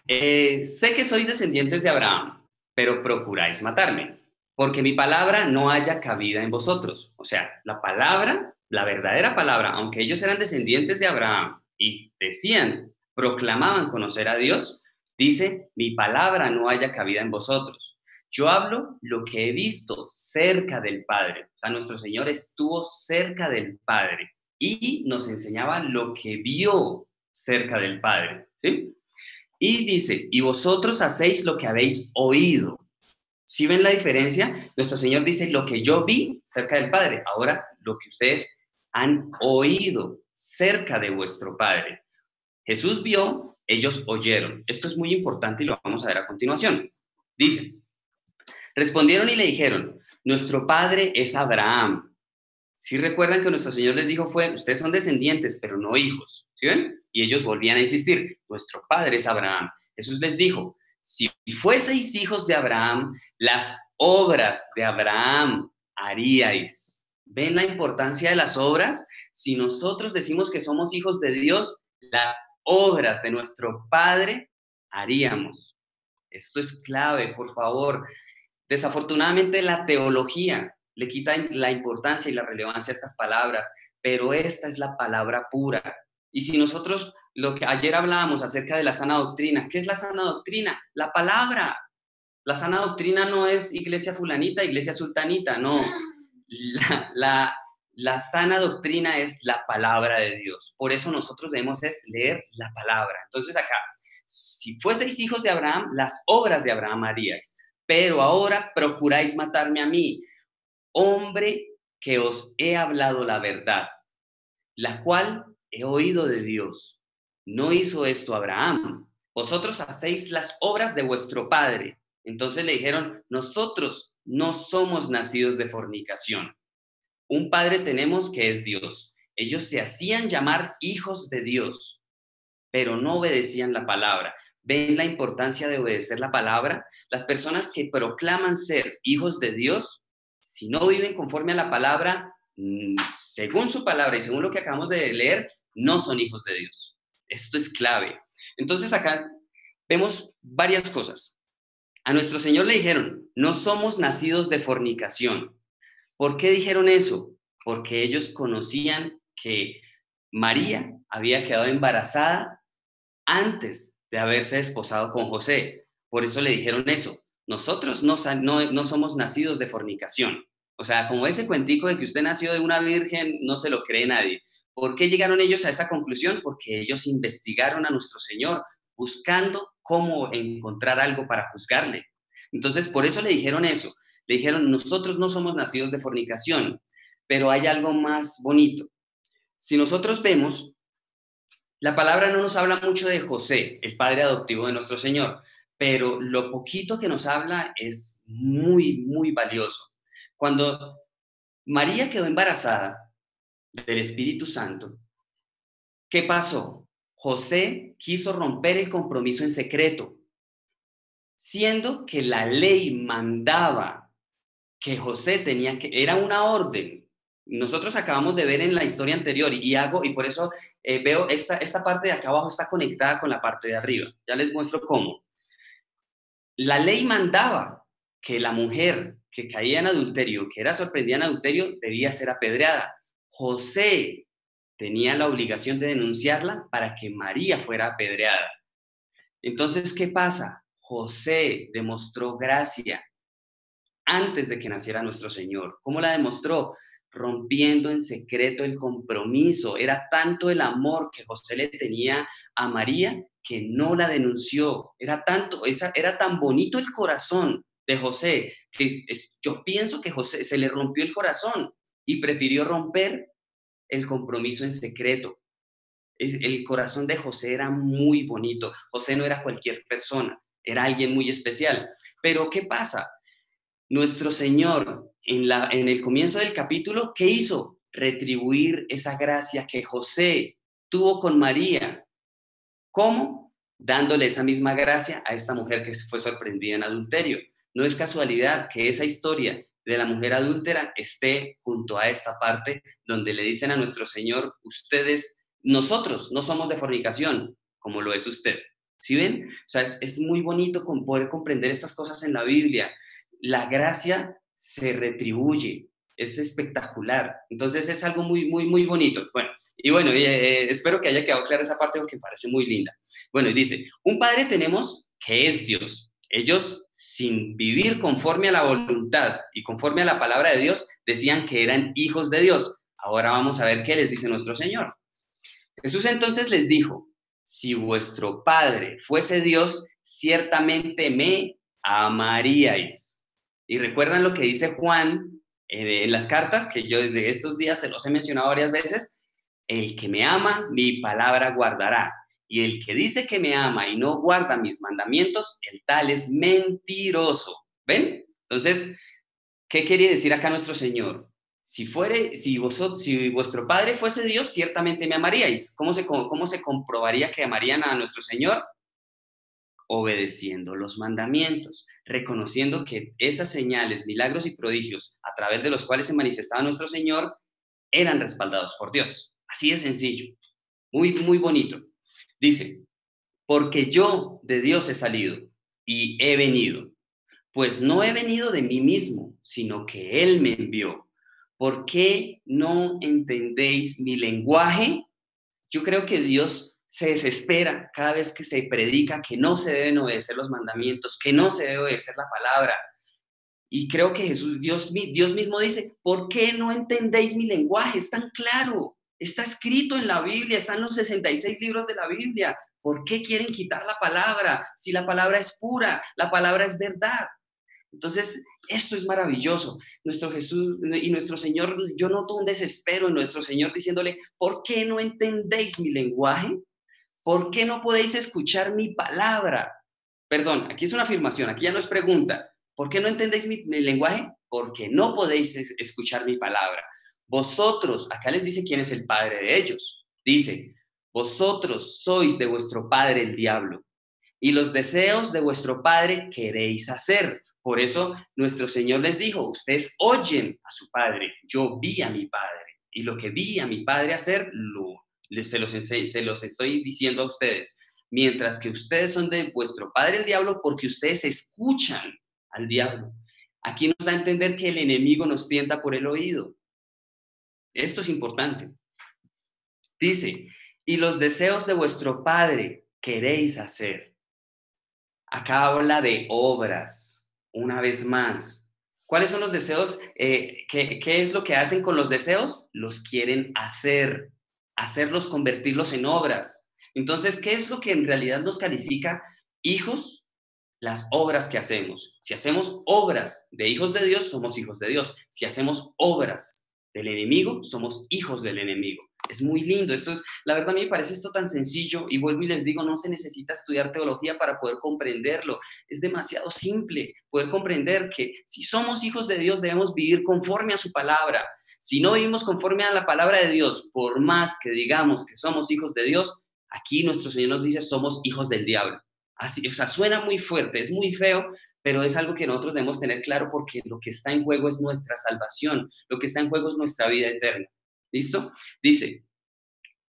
Sé que sois descendientes de Abraham, pero procuráis matarme, porque mi palabra no haya cabida en vosotros. O sea, la palabra, la verdadera palabra, aunque ellos eran descendientes de Abraham y decían, proclamaban conocer a Dios, dice, mi palabra no haya cabida en vosotros. Yo hablo lo que he visto cerca del Padre. O sea, nuestro Señor estuvo cerca del Padre y nos enseñaba lo que vio cerca del Padre, ¿sí? Y dice, y vosotros hacéis lo que habéis oído. ¿Sí ven la diferencia? Nuestro Señor dice, lo que yo vi cerca del Padre. Ahora, lo que ustedes han oído cerca de vuestro Padre. Jesús vio, ellos oyeron. Esto es muy importante y lo vamos a ver a continuación. Dice, respondieron y le dijeron, nuestro padre es Abraham. Si recuerdan que nuestro Señor les dijo ustedes son descendientes, pero no hijos, ¿sí ven? Y ellos volvían a insistir, nuestro padre es Abraham. Jesús les dijo, si fueseis hijos de Abraham, las obras de Abraham haríais. ¿Ven la importancia de las obras? Si nosotros decimos que somos hijos de Dios, las obras de nuestro Padre haríamos. Esto es clave, por favor. Desafortunadamente la teología le quita la importancia y la relevancia a estas palabras, pero esta es la palabra pura. Y si nosotros, lo que ayer hablábamos acerca de la sana doctrina, ¿qué es la sana doctrina? La palabra. La sana doctrina no es iglesia fulanita, iglesia sultanita, no. La sana doctrina es la palabra de Dios. Por eso nosotros debemos leer la palabra. Entonces acá, si fueseis hijos de Abraham, las obras de Abraham haríais. Pero ahora procuráis matarme a mí, hombre que os he hablado la verdad, la cual he oído de Dios. no hizo esto Abraham. Vosotros hacéis las obras de vuestro padre. Entonces le dijeron, nosotros no somos nacidos de fornicación. Un padre tenemos que es Dios. Ellos se hacían llamar hijos de Dios, pero no obedecían la palabra. ¿Ven la importancia de obedecer la palabra? Las personas que proclaman ser hijos de Dios, si no viven conforme a la palabra, según su palabra y según lo que acabamos de leer, no son hijos de Dios. Esto es clave. Entonces acá vemos varias cosas. A nuestro Señor le dijeron, no somos nacidos de fornicación. ¿Por qué dijeron eso? Porque ellos conocían que María había quedado embarazada antes de haberse desposado con José. Por eso le dijeron eso. Nosotros no somos nacidos de fornicación. O sea, como ese cuentico de que usted nació de una virgen, no se lo cree nadie. ¿Por qué llegaron ellos a esa conclusión? Porque ellos investigaron a nuestro Señor buscando cómo encontrar algo para juzgarle. Entonces, por eso le dijeron eso. Le dijeron, nosotros no somos nacidos de fornicación, pero hay algo más bonito. Si nosotros vemos, la palabra no nos habla mucho de José, el padre adoptivo de nuestro Señor, pero lo poquito que nos habla es muy, muy valioso. Cuando María quedó embarazada del Espíritu Santo, ¿qué pasó? José quiso romper el compromiso en secreto, siendo que la ley mandaba que José tenía que, era una orden. Nosotros acabamos de ver en la historia anterior y por eso veo esta parte de acá abajo está conectada con la parte de arriba. Ya les muestro cómo. La ley mandaba que la mujer que caía en adulterio, que era sorprendida en adulterio, debía ser apedreada. José tenía la obligación de denunciarla para que María fuera apedreada. Entonces, ¿qué pasa? José demostró gracia antes de que naciera nuestro Señor. ¿Cómo la demostró? Rompiendo en secreto el compromiso. Era tanto el amor que José le tenía a María que no la denunció. Era tan bonito el corazón de José que yo pienso que José se le rompió el corazón y prefirió romper el compromiso en secreto. El corazón de José era muy bonito. José no era cualquier persona, era alguien muy especial. Pero ¿qué pasa? Nuestro Señor, en el comienzo del capítulo, ¿qué hizo? Retribuir esa gracia que José tuvo con María. ¿Cómo? Dándole esa misma gracia a esta mujer que fue sorprendida en adulterio. No es casualidad que esa historia de la mujer adúltera esté junto a esta parte donde le dicen a nuestro Señor, nosotros no somos de fornicación, como lo es usted. ¿Sí ven? O sea, es muy bonito poder comprender estas cosas en la Biblia. La gracia se retribuye, es espectacular. Entonces es algo muy, muy, muy bonito. Bueno, espero que haya quedado clara esa parte porque me parece muy linda. Bueno, y dice, un padre tenemos que es Dios. Ellos, sin vivir conforme a la voluntad y conforme a la palabra de Dios, decían que eran hijos de Dios. Ahora vamos a ver qué les dice nuestro Señor. Jesús entonces les dijo, si vuestro Padre fuese Dios, ciertamente me amaríais. Y recuerdan lo que dice Juan en las cartas, que yo desde estos días se los he mencionado varias veces, el que me ama, mi palabra guardará. Y el que dice que me ama y no guarda mis mandamientos, el tal es mentiroso. ¿Ven? Entonces, ¿qué quiere decir acá nuestro Señor? Si vuestro Padre fuese Dios, ciertamente me amaríais. ¿Cómo se comprobaría que amarían a nuestro Señor? Obedeciendo los mandamientos, reconociendo que esas señales, milagros y prodigios a través de los cuales se manifestaba nuestro Señor eran respaldados por Dios. Así de sencillo. Muy, muy bonito. Dice, porque yo de Dios he salido y he venido, pues no he venido de mí mismo, sino que Él me envió. ¿Por qué no entendéis mi lenguaje? Yo creo que Dios se desespera cada vez que se predica que no se deben obedecer los mandamientos, que no se debe obedecer la palabra. Y creo que Dios mismo dice, ¿por qué no entendéis mi lenguaje? Es tan claro. Está escrito en la Biblia, están los 66 libros de la Biblia. ¿Por qué quieren quitar la palabra? Si la palabra es pura, la palabra es verdad. Entonces, esto es maravilloso. Nuestro Jesús y nuestro Señor, yo noto un desespero en nuestro Señor diciéndole, ¿por qué no entendéis mi lenguaje? ¿por qué no podéis escuchar mi palabra? Perdón, aquí es una afirmación, aquí ya no es pregunta. ¿Por qué no entendéis mi lenguaje? Porque no podéis escuchar mi palabra. Vosotros, acá les dice quién es el padre de ellos. Dice, vosotros sois de vuestro padre el diablo, y los deseos de vuestro padre queréis hacer. Por eso nuestro Señor les dijo, ustedes oyen a su padre, yo vi a mi padre, y lo que vi a mi padre hacer, se los estoy diciendo a ustedes. Mientras que ustedes son de vuestro padre el diablo, porque ustedes escuchan al diablo. Aquí nos da a entender que el enemigo nos tienta por el oído. Esto es importante. Dice, y los deseos de vuestro padre queréis hacer. Acá habla de obras, una vez más. ¿Cuáles son los deseos? ¿Qué es lo que hacen con los deseos? Los quieren hacer, hacerlos, convertirlos en obras. Entonces, ¿qué es lo que en realidad nos califica hijos? Las obras que hacemos. Si hacemos obras de hijos de Dios, somos hijos de Dios. Si hacemos obras del enemigo, somos hijos del enemigo. Es muy lindo. La verdad, a mí me parece esto tan sencillo, y vuelvo y les digo, no se necesita estudiar teología para poder comprenderlo. Es demasiado simple poder comprender que si somos hijos de Dios, debemos vivir conforme a su palabra. Si no vivimos conforme a la palabra de Dios, por más que digamos que somos hijos de Dios, aquí nuestro Señor nos dice, somos hijos del diablo. Así, o sea, suena muy fuerte, es muy feo, pero es algo que nosotros debemos tener claro, porque lo que está en juego es nuestra salvación, lo que está en juego es nuestra vida eterna. ¿Listo? Dice,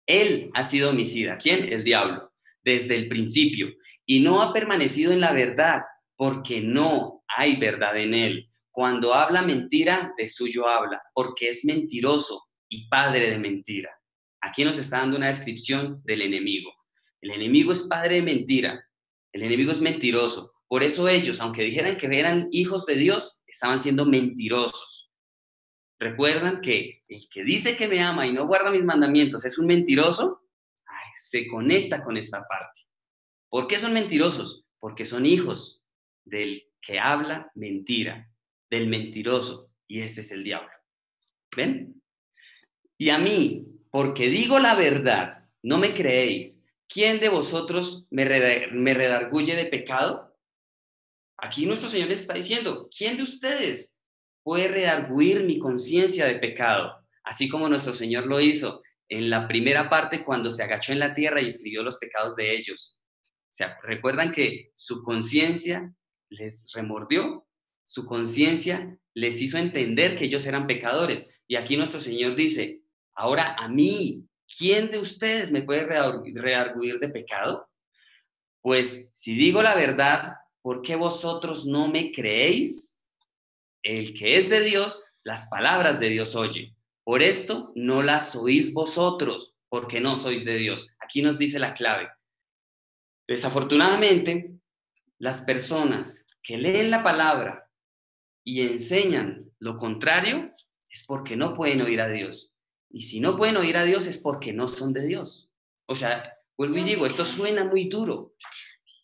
él ha sido homicida. ¿Quién? El diablo, desde el principio, y no ha permanecido en la verdad, porque no hay verdad en él. Cuando habla mentira, de suyo habla, porque es mentiroso y padre de mentira. Aquí nos está dando una descripción del enemigo. El enemigo es padre de mentira. El enemigo es mentiroso. Por eso ellos, aunque dijeran que eran hijos de Dios, estaban siendo mentirosos. ¿Recuerdan que el que dice que me ama y no guarda mis mandamientos es un mentiroso? Se conecta con esta parte. ¿Por qué son mentirosos? Porque son hijos del que habla mentira, del mentiroso, y ese es el diablo. ¿Ven? Y a mí, porque digo la verdad, no me creéis. ¿Quién de vosotros me redarguye de pecado? Aquí nuestro Señor les está diciendo, ¿quién de ustedes puede redarguir mi conciencia de pecado? Así como nuestro Señor lo hizo en la primera parte, cuando se agachó en la tierra y escribió los pecados de ellos. O sea, ¿recuerdan que su conciencia les remordió? Su conciencia les hizo entender que ellos eran pecadores. Y aquí nuestro Señor dice, ahora a mí, ¿quién de ustedes me puede redarguir de pecado? Pues si digo la verdad, ¿por qué vosotros no me creéis? El que es de Dios, las palabras de Dios oye. Por esto no las oís vosotros, porque no sois de Dios. Aquí nos dice la clave. Desafortunadamente, las personas que leen la palabra y enseñan lo contrario es porque no pueden oír a Dios. Y si no pueden oír a Dios es porque no son de Dios. O sea, vuelvo y digo, esto suena muy duro,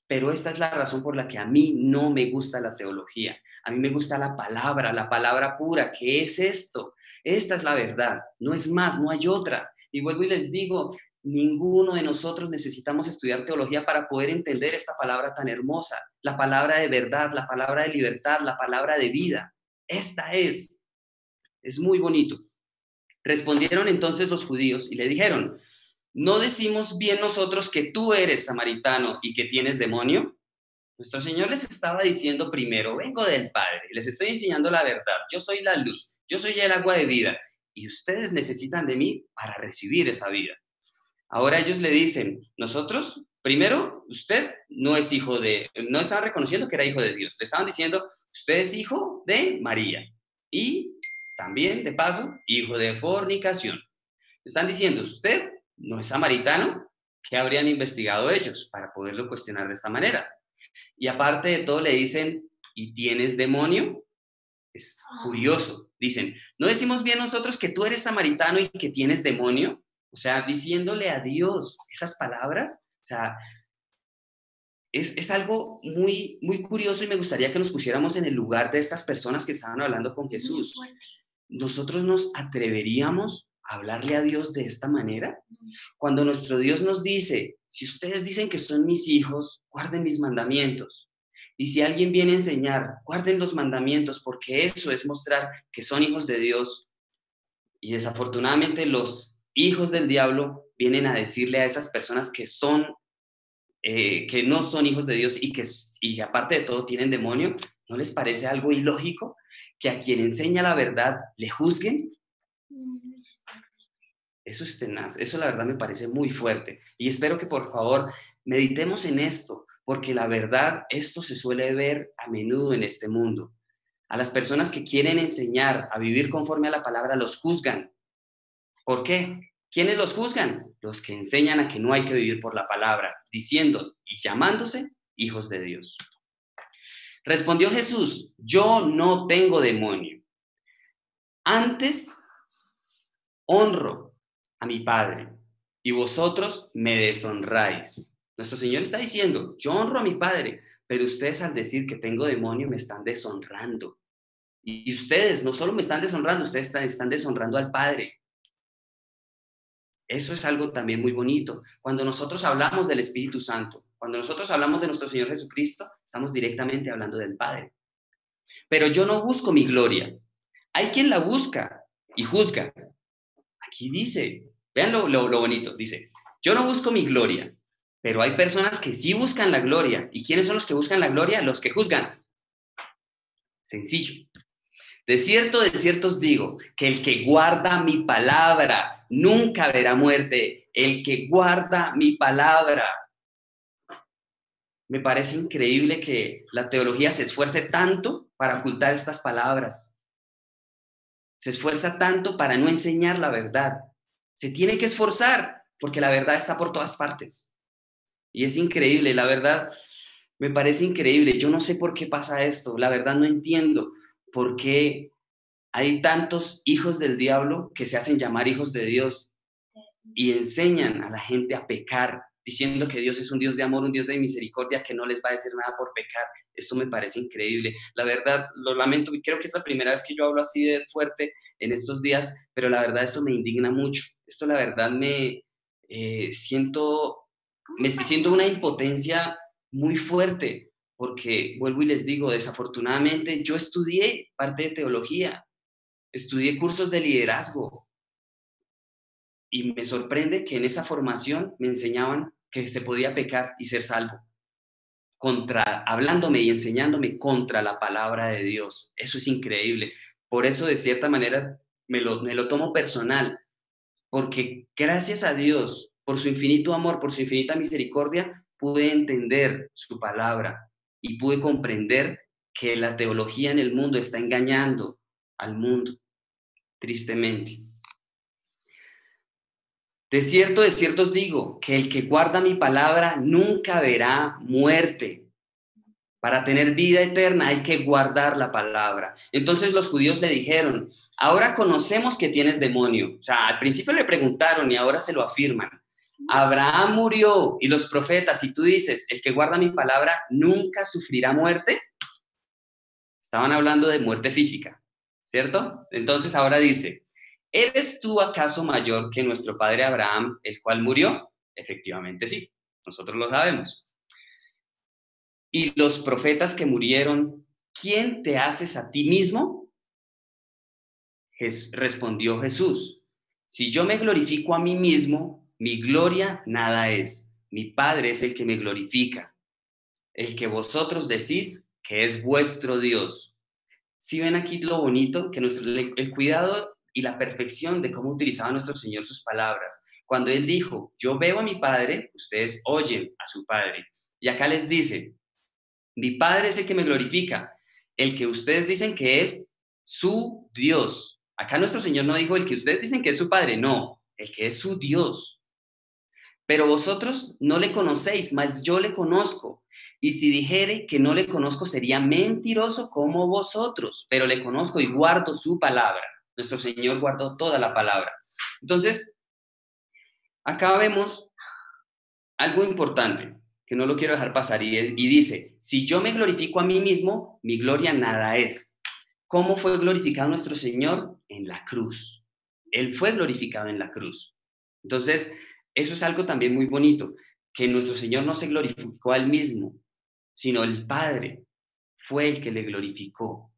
pero esta es la razón por la que a mí no me gusta la teología. A mí me gusta la palabra pura. ¿Qué es esto? Esta es la verdad, no es más, no hay otra. Y vuelvo y les digo, ninguno de nosotros necesitamos estudiar teología para poder entender esta palabra tan hermosa, la palabra de verdad, la palabra de libertad, la palabra de vida. Esta es muy bonito. Respondieron entonces los judíos y le dijeron, ¿no decimos bien nosotros que tú eres samaritano y que tienes demonio? Nuestro Señor les estaba diciendo primero, vengo del Padre, les estoy enseñando la verdad, yo soy la luz, yo soy el agua de vida, y ustedes necesitan de mí para recibir esa vida. Ahora ellos le dicen, nosotros, primero, usted no es hijo de, no estaban reconociendo que era hijo de Dios, le estaban diciendo, usted es hijo de María, y también, de paso, hijo de fornicación. Le están diciendo, usted no es samaritano. ¿Qué habrían investigado ellos para poderlo cuestionar de esta manera? Y aparte de todo le dicen, ¿y tienes demonio? Es curioso. Dicen, ¿no decimos bien nosotros que tú eres samaritano y que tienes demonio? O sea, diciéndole a Dios esas palabras. O sea, es algo muy, muy curioso, y me gustaría que nos pusiéramos en el lugar de estas personas que estaban hablando con Jesús. ¿Nosotros nos atreveríamos hablarle a Dios de esta manera? Cuando nuestro Dios nos dice, si ustedes dicen que son mis hijos, guarden mis mandamientos. Y si alguien viene a enseñar, guarden los mandamientos, porque eso es mostrar que son hijos de Dios. Y desafortunadamente los hijos del diablo vienen a decirle a esas personas que no son hijos de Dios y aparte de todo tienen demonio. ¿No les parece algo ilógico que a quien enseña la verdad le juzguen? Eso es tenaz, eso la verdad me parece muy fuerte. Y espero que por favor meditemos en esto, porque la verdad, esto se suele ver a menudo en este mundo. A las personas que quieren enseñar a vivir conforme a la palabra los juzgan. ¿Por qué? ¿Quiénes los juzgan? Los que enseñan a que no hay que vivir por la palabra, diciendo y llamándose hijos de Dios. Respondió Jesús, yo no tengo demonio. Antes honro a mi Padre y vosotros me deshonráis. Nuestro Señor está diciendo, yo honro a mi Padre, pero ustedes al decir que tengo demonio me están deshonrando. Y ustedes no solo me están deshonrando, ustedes están deshonrando al Padre. Eso es algo también muy bonito. Cuando nosotros hablamos del Espíritu Santo, cuando nosotros hablamos de nuestro Señor Jesucristo, estamos directamente hablando del Padre. Pero yo no busco mi gloria. Hay quien la busca y juzga. Aquí dice, vean lo bonito, dice, yo no busco mi gloria, pero hay personas que sí buscan la gloria. ¿Y quiénes son los que buscan la gloria? Los que juzgan. Sencillo. De cierto os digo, que el que guarda mi palabra nunca verá muerte. El que guarda mi palabra. Me parece increíble que la teología se esfuerce tanto para ocultar estas palabras. Se esfuerza tanto para no enseñar la verdad. Se tiene que esforzar porque la verdad está por todas partes. Y es increíble, la verdad me parece increíble. Yo no sé por qué pasa esto. La verdad no entiendo por qué hay tantos hijos del diablo que se hacen llamar hijos de Dios y enseñan a la gente a pecar, diciendo que Dios es un Dios de amor, un Dios de misericordia, que no les va a decir nada por pecar. Esto me parece increíble. La verdad, lo lamento, y creo que es la primera vez que yo hablo así de fuerte en estos días, pero la verdad esto me indigna mucho. Esto la verdad siento una impotencia muy fuerte, porque vuelvo y les digo, desafortunadamente yo estudié parte de teología, estudié cursos de liderazgo, y me sorprende que en esa formación me enseñaban que se podía pecar y ser salvo, hablándome y enseñándome contra la palabra de Dios. Eso es increíble. Por eso, de cierta manera, me lo tomo personal, porque gracias a Dios, por su infinito amor, por su infinita misericordia, pude entender su palabra y pude comprender que la teología en el mundo está engañando al mundo, tristemente. De cierto os digo, que el que guarda mi palabra nunca verá muerte. Para tener vida eterna hay que guardar la palabra. Entonces los judíos le dijeron, ahora conocemos que tienes demonio. O sea, al principio le preguntaron y ahora se lo afirman. Abraham murió y los profetas, y tú dices, el que guarda mi palabra nunca sufrirá muerte. Estaban hablando de muerte física, ¿cierto? Entonces ahora dice, ¿eres tú acaso mayor que nuestro padre Abraham, el cual murió? Efectivamente sí, nosotros lo sabemos. Y los profetas que murieron, ¿quién te haces a ti mismo? Respondió Jesús, si yo me glorifico a mí mismo, mi gloria nada es. Mi Padre es el que me glorifica, el que vosotros decís que es vuestro Dios. ¿Sí ven aquí lo bonito? Que el cuidado y la perfección de cómo utilizaba nuestro Señor sus palabras. Cuando Él dijo, yo veo a mi Padre, ustedes oyen a su Padre. Y acá les dice, mi Padre es el que me glorifica, el que ustedes dicen que es su Dios. Acá nuestro Señor no dijo el que ustedes dicen que es su Padre, no, el que es su Dios. Pero vosotros no le conocéis, mas yo le conozco. Y si dijere que no le conozco, sería mentiroso como vosotros, pero le conozco y guardo su palabra. Nuestro Señor guardó toda la palabra. Entonces, acá vemos algo importante, que no lo quiero dejar pasar, y dice, si yo me glorifico a mí mismo, mi gloria nada es. ¿Cómo fue glorificado nuestro Señor? En la cruz. Él fue glorificado en la cruz. Entonces, eso es algo también muy bonito, que nuestro Señor no se glorificó a Él mismo, sino el Padre fue el que le glorificó.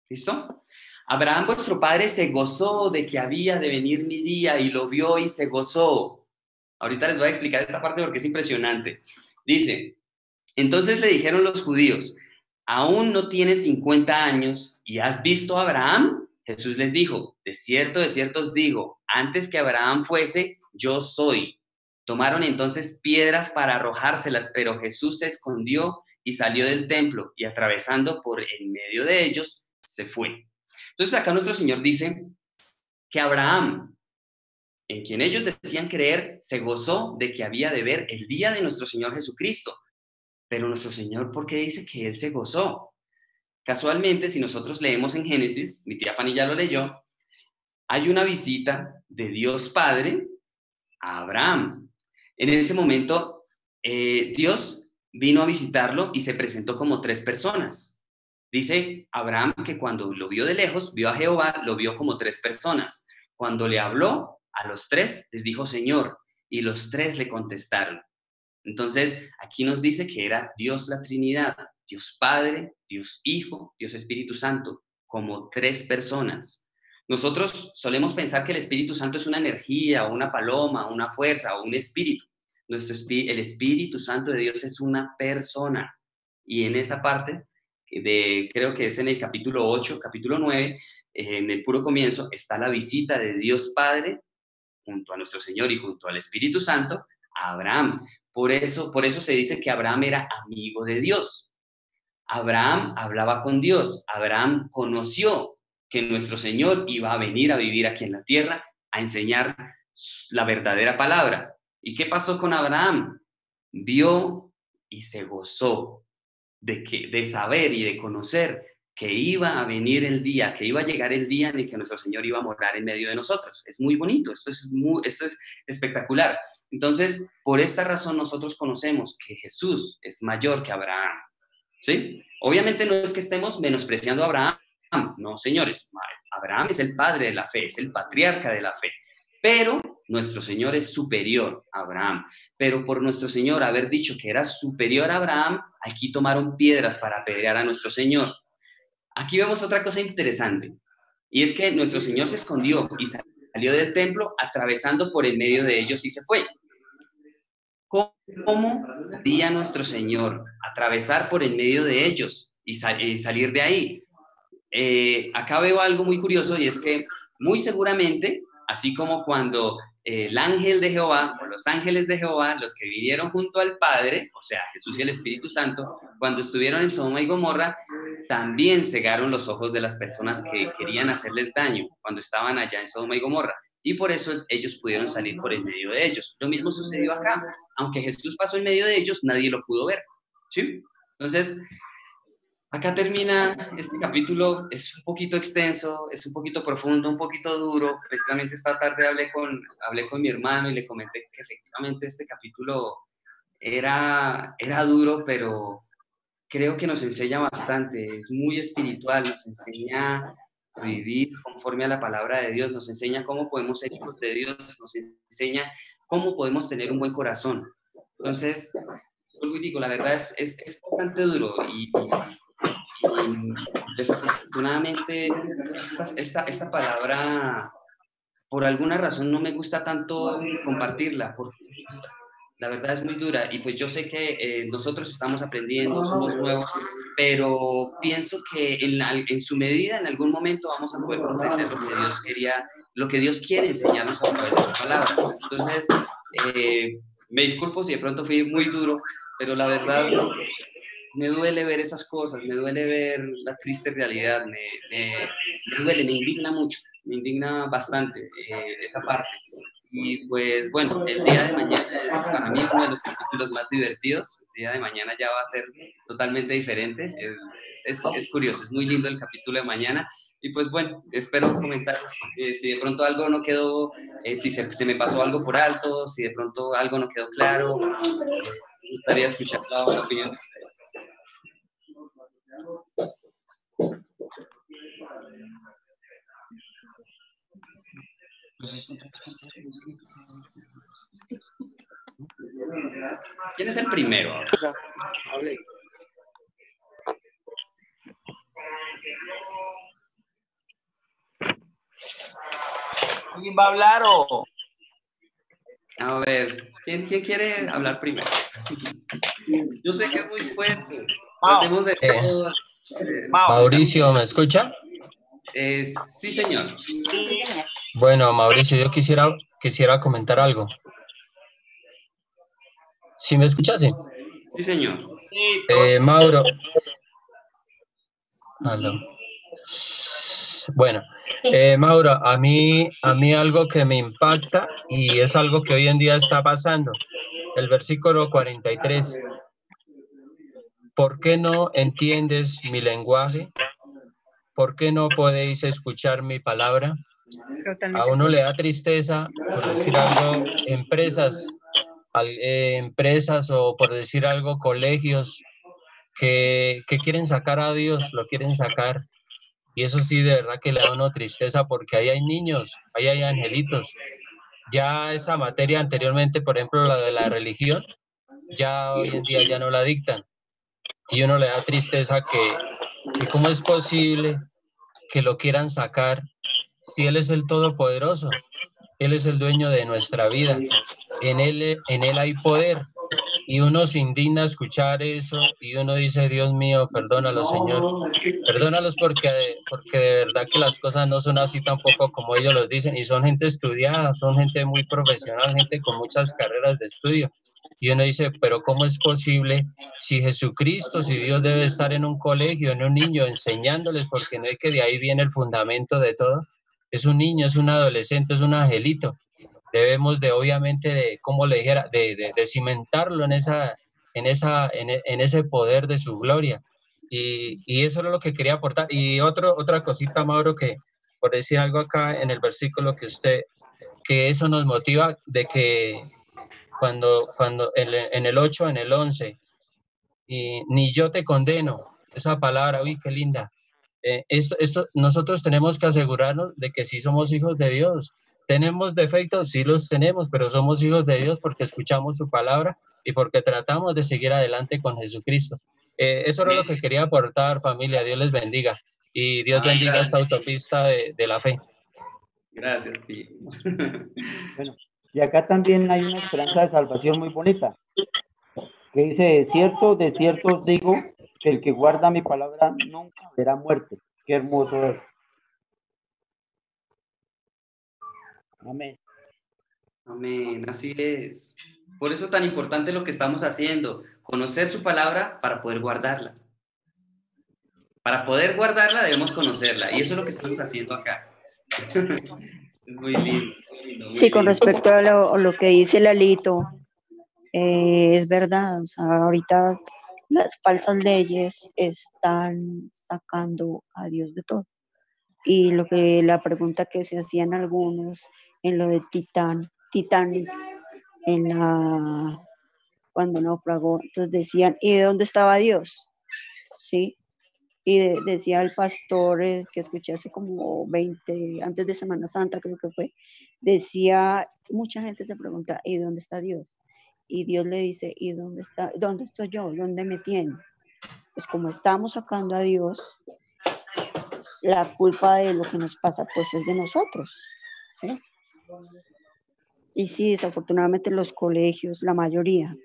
¿Listo? Abraham, vuestro padre, se gozó de que había de venir mi día y lo vio y se gozó. Ahorita les voy a explicar esta parte porque es impresionante. Dice, entonces le dijeron los judíos, ¿aún no tienes 50 años y has visto a Abraham? Jesús les dijo, de cierto os digo, antes que Abraham fuese, yo soy. Tomaron entonces piedras para arrojárselas, pero Jesús se escondió y salió del templo y atravesando por en medio de ellos, se fue. Entonces acá nuestro Señor dice que Abraham, en quien ellos decían creer, se gozó de que había de ver el día de nuestro Señor Jesucristo. Pero nuestro Señor, ¿por qué dice que Él se gozó? Casualmente, si nosotros leemos en Génesis, mi tía Fanny ya lo leyó, hay una visita de Dios Padre a Abraham. En ese momento, Dios vino a visitarlo y se presentó como 3 personas. Dice Abraham que cuando lo vio de lejos, vio a Jehová, lo vio como 3 personas. Cuando le habló a los 3, les dijo Señor, y los 3 le contestaron. Entonces, aquí nos dice que era Dios la Trinidad, Dios Padre, Dios Hijo, Dios Espíritu Santo, como 3 personas. Nosotros solemos pensar que el Espíritu Santo es una energía, o una paloma, una fuerza, o un espíritu. El Espíritu Santo de Dios es una persona. Y en esa parte, creo que es en el capítulo 8, capítulo 9, en el puro comienzo, está la visita de Dios Padre, junto a nuestro Señor y junto al Espíritu Santo, a Abraham. Por eso se dice que Abraham era amigo de Dios. Abraham hablaba con Dios. Abraham conoció que nuestro Señor iba a venir a vivir aquí en la tierra, a enseñar la verdadera palabra. ¿Y qué pasó con Abraham? Vio y se gozó de saber y de conocer que iba a venir el día, que iba a llegar el día en el que nuestro Señor iba a morar en medio de nosotros. Es muy bonito, esto es espectacular. Entonces, por esta razón nosotros conocemos que Jesús es mayor que Abraham, ¿sí? Obviamente no es que estemos menospreciando a Abraham, no, señores, Abraham es el padre de la fe, es el patriarca de la fe, pero nuestro Señor es superior a Abraham. Pero por nuestro Señor haber dicho que era superior a Abraham, aquí tomaron piedras para apedrear a nuestro Señor. Aquí vemos otra cosa interesante, y es que nuestro Señor se escondió y salió del templo atravesando por en medio de ellos y se fue. ¿Cómo podía nuestro Señor atravesar por en medio de ellos y salir de ahí? Acá veo algo muy curioso, y es que muy seguramente, así como cuando el ángel de Jehová o los ángeles de Jehová, los que vinieron junto al Padre, o sea, Jesús y el Espíritu Santo, cuando estuvieron en Sodoma y Gomorra, también cegaron los ojos de las personas que querían hacerles daño cuando estaban allá en Sodoma y Gomorra. Y por eso ellos pudieron salir por el medio de ellos. Lo mismo sucedió acá. Aunque Jesús pasó en medio de ellos, nadie lo pudo ver, ¿sí? Entonces, acá termina este capítulo. Es un poquito extenso, es un poquito profundo, un poquito duro. Precisamente esta tarde hablé con mi hermano y le comenté que efectivamente este capítulo era duro, pero creo que nos enseña bastante. Es muy espiritual, nos enseña a vivir conforme a la palabra de Dios, nos enseña cómo podemos ser hijos de Dios, nos enseña cómo podemos tener un buen corazón. Entonces, la verdad es bastante duro y desafortunadamente esta palabra, por alguna razón, no me gusta tanto compartirla, porque la verdad es muy dura, y pues yo sé que nosotros estamos aprendiendo, somos nuevos, pero pienso que en su medida, en algún momento vamos a poder comprender lo que Dios quiere enseñarnos a través de su palabra. Entonces, me disculpo si de pronto fui muy duro, pero la verdad me duele ver esas cosas, me duele ver la triste realidad, me duele, me indigna mucho, me indigna bastante esa parte. Y pues bueno, el día de mañana es para mí uno de los capítulos más divertidos. El día de mañana ya va a ser totalmente diferente. Es curioso, es muy lindo el capítulo de mañana. Y pues bueno, espero comentarios. Si de pronto algo no quedó, si se me pasó algo por alto, si de pronto algo no quedó claro, me gustaría escuchar la opinión de ustedes. ¿Quién es el primero? ¿Quién va a hablar o...? A ver, ¿quién quiere hablar primero? Yo sé que es muy fuerte. Tratemos de todos. Mauricio, ¿me escucha? Sí, señor. Bueno, Mauricio, yo quisiera comentar algo. ¿Sí me escuchas? Sí, Sí, señor. Mauro. Aló. Bueno, Mauro, a mí algo que me impacta y es algo que hoy en día está pasando. El versículo 43. ¿Por qué no entiendes mi lenguaje? ¿Por qué no podéis escuchar mi palabra? A uno le da tristeza, por decir algo, empresas o por decir algo, colegios que quieren sacar a Dios, lo quieren sacar. Y eso sí, de verdad que le da a uno tristeza porque ahí hay niños, ahí hay angelitos. Ya esa materia anteriormente, por ejemplo, la de la religión, ya hoy en día ya no la dictan. Y uno le da tristeza que cómo es posible que lo quieran sacar si Él es el Todopoderoso. Él es el dueño de nuestra vida. En él hay poder. Y uno se indigna escuchar eso y uno dice, Dios mío, perdónalos, Señor. Perdónalos porque de verdad que las cosas no son así tampoco como ellos los dicen. Y son gente estudiada, son gente muy profesional, gente con muchas carreras de estudio. Y uno dice, pero ¿cómo es posible si Jesucristo, si Dios debe estar en un colegio, en un niño, enseñándoles? Porque no es que de ahí viene el fundamento de todo. Es un niño, es un adolescente, es un angelito. Debemos de, obviamente, como le dijera, de cimentarlo en ese poder de su gloria. Y eso es lo que quería aportar. Y otra cosita, Mauro, que por decir algo acá en el versículo que eso nos motiva de que cuando en el 8, en el 11, y ni yo te condeno, esa palabra, uy, qué linda. Nosotros tenemos que asegurarnos de que sí somos hijos de Dios. ¿Tenemos defectos? Sí los tenemos, pero somos hijos de Dios porque escuchamos su palabra y porque tratamos de seguir adelante con Jesucristo. Eso era lo que quería aportar, familia. Dios les bendiga. Y Dios bendiga gracias. esta autopista de la fe. Gracias, tío. Bueno, y acá también hay una esperanza de salvación muy bonita, que dice, de cierto os digo, que el que guarda mi palabra nunca verá muerte. Qué hermoso es. Amén. Amén, así es. Por eso es tan importante lo que estamos haciendo, conocer su palabra para poder guardarla. Para poder guardarla debemos conocerla, y eso es lo que estamos haciendo acá. Es muy lindo. Muy sí, con lindo. respecto a lo que dice Lalito, es verdad, o sea, ahorita las falsas leyes están sacando a Dios de todo. Y la pregunta que se hacían algunos en lo de Titanic, cuando naufragó, entonces decían, ¿y de dónde estaba Dios? ¿Sí? Y decía el pastor que escuché hace como 20, antes de Semana Santa creo que fue, decía, mucha gente se pregunta, ¿y dónde está Dios? Y Dios le dice, ¿y dónde estoy yo? ¿Dónde me tiene? Pues como estamos sacando a Dios, la culpa de lo que nos pasa pues es de nosotros, ¿sí? Y sí, desafortunadamente los colegios, la mayoría,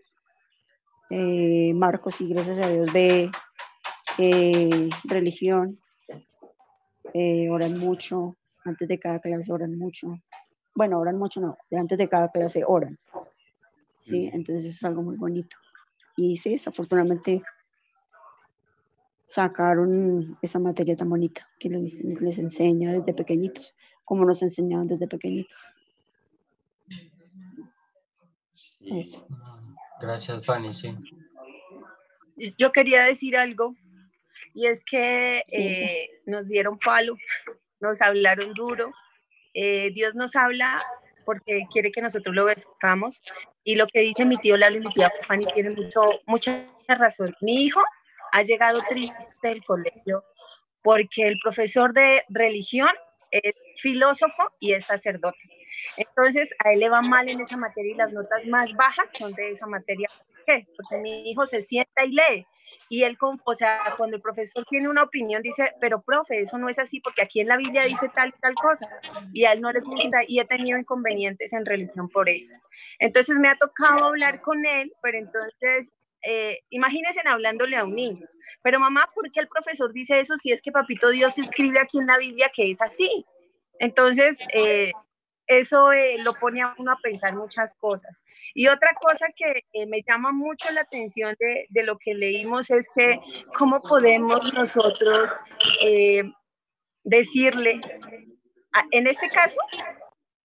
Marcos y gracias a Dios ve religión, oran mucho, antes de cada clase oran mucho, bueno, oran mucho no, antes de cada clase oran, sí, entonces es algo muy bonito. Y sí, desafortunadamente sacaron esa materia tan bonita que les enseña desde pequeñitos, como nos enseñaban desde pequeñitos. Eso. Gracias, Fanny, sí. Yo quería decir algo, y es que nos dieron palo, nos hablaron duro. Dios nos habla porque quiere que nosotros lo obedezcamos, y lo que dice mi tío Lalo y mi tía Fanny tiene mucha razón. Mi hijo ha llegado triste del colegio porque el profesor de religión es filósofo y es sacerdote. Entonces, a él le va mal en esa materia y las notas más bajas son de esa materia. ¿Por qué? Porque mi hijo se sienta y lee. Y él, o sea, cuando el profesor tiene una opinión, dice, pero profe, eso no es así, porque aquí en la Biblia dice tal y tal cosa. Y a él no le gusta y he tenido inconvenientes en religión por eso. Entonces me ha tocado hablar con él, pero entonces, imagínense hablándole a un niño. Pero mamá, ¿por qué el profesor dice eso si es que papito Dios escribe aquí en la Biblia que es así? Entonces, eso lo pone a uno a pensar muchas cosas. Y otra cosa que me llama mucho la atención de lo que leímos es que cómo podemos nosotros decirle, en este caso,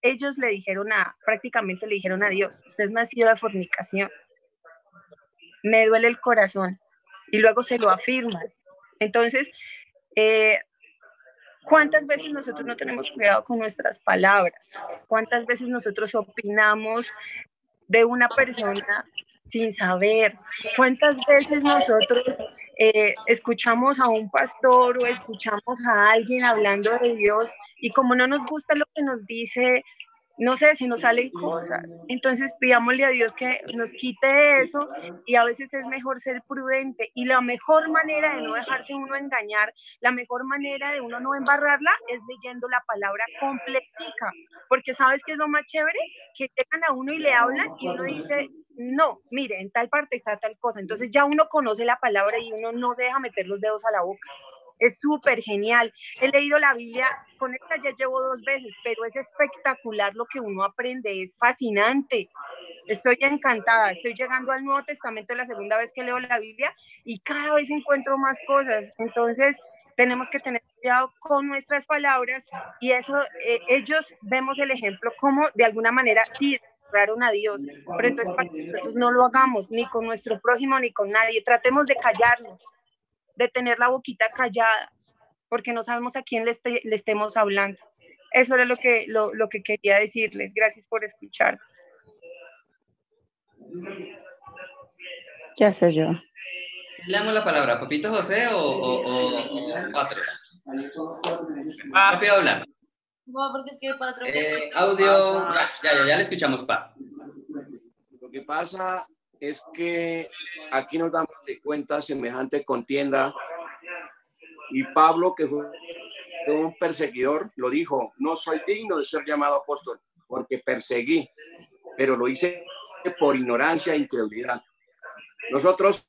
ellos le dijeron prácticamente le dijeron a Dios, usted es nacido de fornicación, me duele el corazón, y luego se lo afirman. Entonces, ¿cuántas veces nosotros no tenemos cuidado con nuestras palabras? ¿Cuántas veces nosotros opinamos de una persona sin saber? ¿Cuántas veces nosotros escuchamos a un pastor o escuchamos a alguien hablando de Dios y como no nos gusta lo que nos dice, no sé, si nos salen cosas? Entonces pidámosle a Dios que nos quite eso, y a veces es mejor ser prudente, y la mejor manera de no dejarse uno engañar, la mejor manera de uno no embarrarla es leyendo la palabra completica, porque ¿sabes qué es lo más chévere? Que llegan a uno y le hablan y uno dice, no, mire, en tal parte está tal cosa, entonces ya uno conoce la palabra y uno no se deja meter los dedos a la boca. Es súper genial. He leído la Biblia, con esta ya llevo 2 veces, pero es espectacular lo que uno aprende, es fascinante. Estoy encantada, estoy llegando al Nuevo Testamento la segunda vez que leo la Biblia y cada vez encuentro más cosas. Entonces, tenemos que tener cuidado con nuestras palabras y eso, ellos vemos el ejemplo como de alguna manera sí honraron a Dios, pero entonces para que nosotros no lo hagamos ni con nuestro prójimo ni con nadie. Tratemos de callarnos, de tener la boquita callada, porque no sabemos a quién le estemos hablando. Eso era lo que quería decirles. Gracias por escuchar. Ya sé yo. ¿Le damos la palabra? ¿Papito José o Patro? Rápido hablar. No, porque es que Patro... Audio, ya le escuchamos, Pa. Lo que pasa es que aquí nos damos de cuenta semejante contienda, y Pablo, que fue un perseguidor, lo dijo, no soy digno de ser llamado apóstol porque perseguí, pero lo hice por ignorancia e incredulidad. Nosotros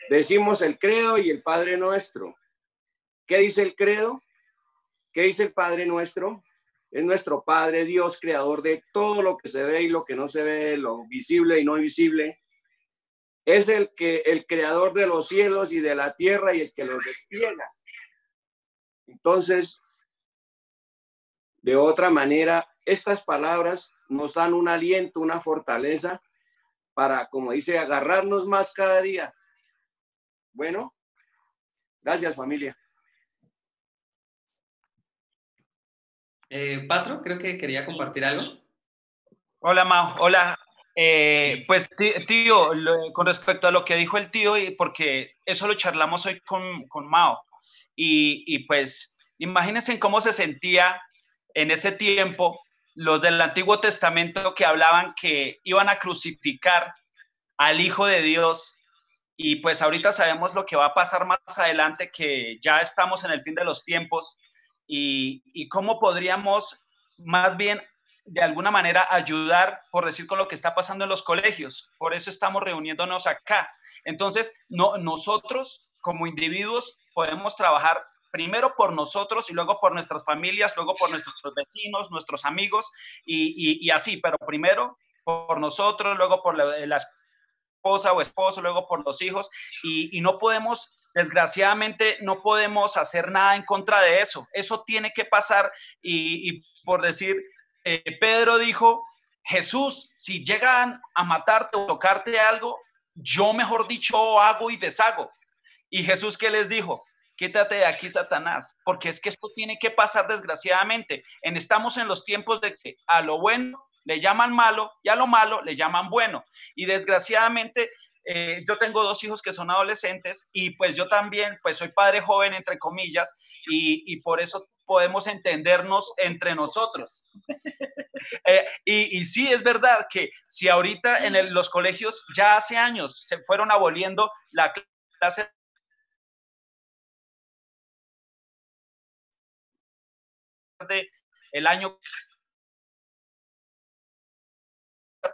decimos el credo y el Padre Nuestro. ¿Qué dice el credo? ¿Qué dice el Padre Nuestro? Es nuestro Padre Dios, creador de todo lo que se ve y lo que no se ve, lo visible y no visible. Es el creador de los cielos y de la tierra y el que los despliega. Entonces, de otra manera, estas palabras nos dan un aliento, una fortaleza para, como dice, agarrarnos más cada día. Bueno, gracias, familia. Patro, creo que quería compartir algo. Hola, Mao. Hola. Pues, tío, con respecto a lo que dijo el tío, y porque eso lo charlamos hoy con Mao, y pues, imagínense cómo se sentía en ese tiempo los del Antiguo Testamento que hablaban que iban a crucificar al Hijo de Dios, y pues ahorita sabemos lo que va a pasar más adelante, que ya estamos en el fin de los tiempos, y cómo podríamos más bien de alguna manera ayudar, por decir, con lo que está pasando en los colegios. Por eso estamos reuniéndonos acá. Entonces, nosotros como individuos podemos trabajar primero por nosotros y luego por nuestras familias, luego por nuestros vecinos, nuestros amigos y así, pero primero por nosotros, luego por la esposa o esposo, luego por los hijos, y no podemos, desgraciadamente, no podemos hacer nada en contra de eso. Eso tiene que pasar y por decir, Pedro dijo, Jesús, si llegan a matarte o tocarte algo, yo mejor dicho hago y deshago. Y Jesús, ¿qué les dijo? Quítate de aquí, Satanás, porque es que esto tiene que pasar desgraciadamente. Estamos en los tiempos de que a lo bueno le llaman malo y a lo malo le llaman bueno. Y desgraciadamente yo tengo 2 hijos que son adolescentes y pues yo también, pues soy padre joven, entre comillas, y por eso podemos entendernos entre nosotros. Y sí, es verdad que si ahorita en los colegios ya hace años se fueron aboliendo la clase de el año,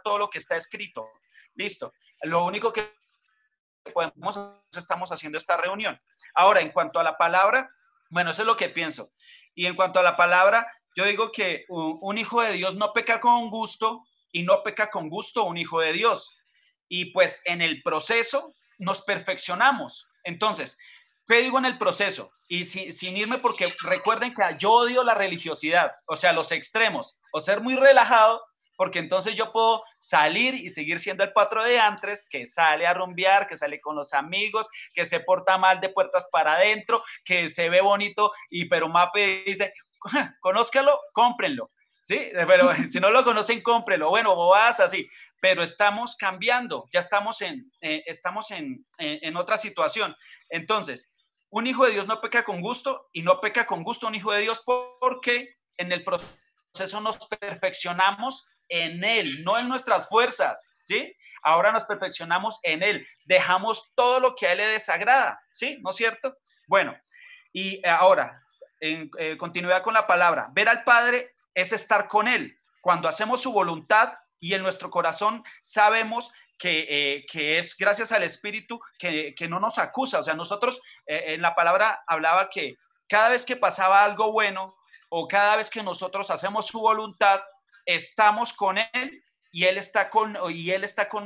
todo lo que está escrito, listo. Lo único que podemos, estamos haciendo esta reunión. Ahora, en cuanto a la palabra, bueno, eso es lo que pienso. Y en cuanto a la palabra, yo digo que un hijo de Dios no peca con gusto y no peca con gusto un hijo de Dios. Y pues en el proceso nos perfeccionamos. Entonces, ¿qué digo en el proceso? Y sin irme, porque recuerden que yo odio la religiosidad, o sea, los extremos, o ser muy relajado, porque entonces yo puedo salir y seguir siendo el patro de antres, que sale a rumbear, que sale con los amigos, que se porta mal de puertas para adentro, que se ve bonito, pero Mafe dice, conózcalo, cómprenlo, ¿sí? Pero si no lo conocen, cómprenlo. Bueno, bobadas así, pero estamos cambiando, ya estamos en otra situación. Entonces, un hijo de Dios no peca con gusto y no peca con gusto un hijo de Dios porque en el proceso nos perfeccionamos en Él, no en nuestras fuerzas, ¿sí? Ahora nos perfeccionamos en Él, dejamos todo lo que a Él le desagrada, ¿sí? ¿No es cierto? Bueno, y ahora, en continuidad con la palabra, ver al Padre es estar con Él. Cuando hacemos su voluntad y en nuestro corazón sabemos que es gracias al Espíritu que no nos acusa. O sea, nosotros en la palabra hablaba que cada vez que pasaba algo bueno o cada vez que nosotros hacemos su voluntad, estamos con Él y Él está con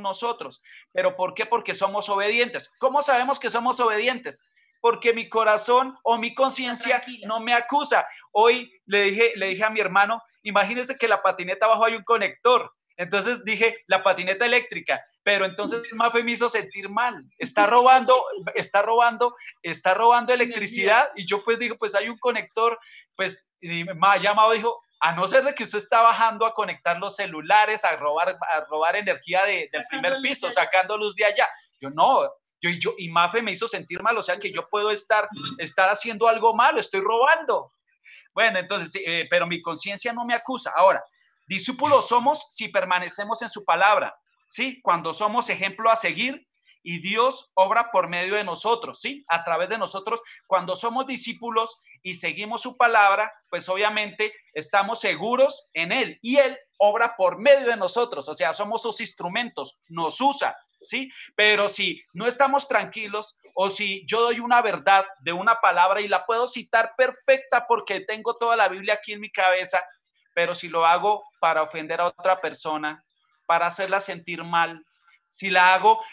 nosotros. ¿Pero por qué? Porque somos obedientes. ¿Cómo sabemos que somos obedientes? Porque mi corazón o mi conciencia no me acusa. Hoy le dije a mi hermano, imagínese que la patineta abajo hay un conector. Entonces dije, la patineta eléctrica, pero entonces Mafe me hizo sentir mal. Está robando electricidad. Y yo pues digo, pues hay un conector, pues y me ha llamado, dijo, a no ser de que usted está bajando a conectar los celulares, a robar energía del primer piso, sacando luz de allá. Yo no, y Mafe me hizo sentir mal, o sea que yo puedo estar haciendo algo malo, estoy robando. Bueno, entonces, pero mi conciencia no me acusa. Ahora, discípulos somos si permanecemos en su palabra, ¿sí? Cuando somos ejemplo a seguir y Dios obra por medio de nosotros, ¿sí? A través de nosotros, cuando somos discípulos y seguimos su palabra, pues obviamente estamos seguros en Él y Él obra por medio de nosotros, o sea, somos sus instrumentos, nos usa, ¿sí? Pero si no estamos tranquilos o si yo doy una verdad de una palabra y la puedo citar perfecta porque tengo toda la Biblia aquí en mi cabeza, pero si lo hago para ofender a otra persona, para hacerla sentir mal, si la hago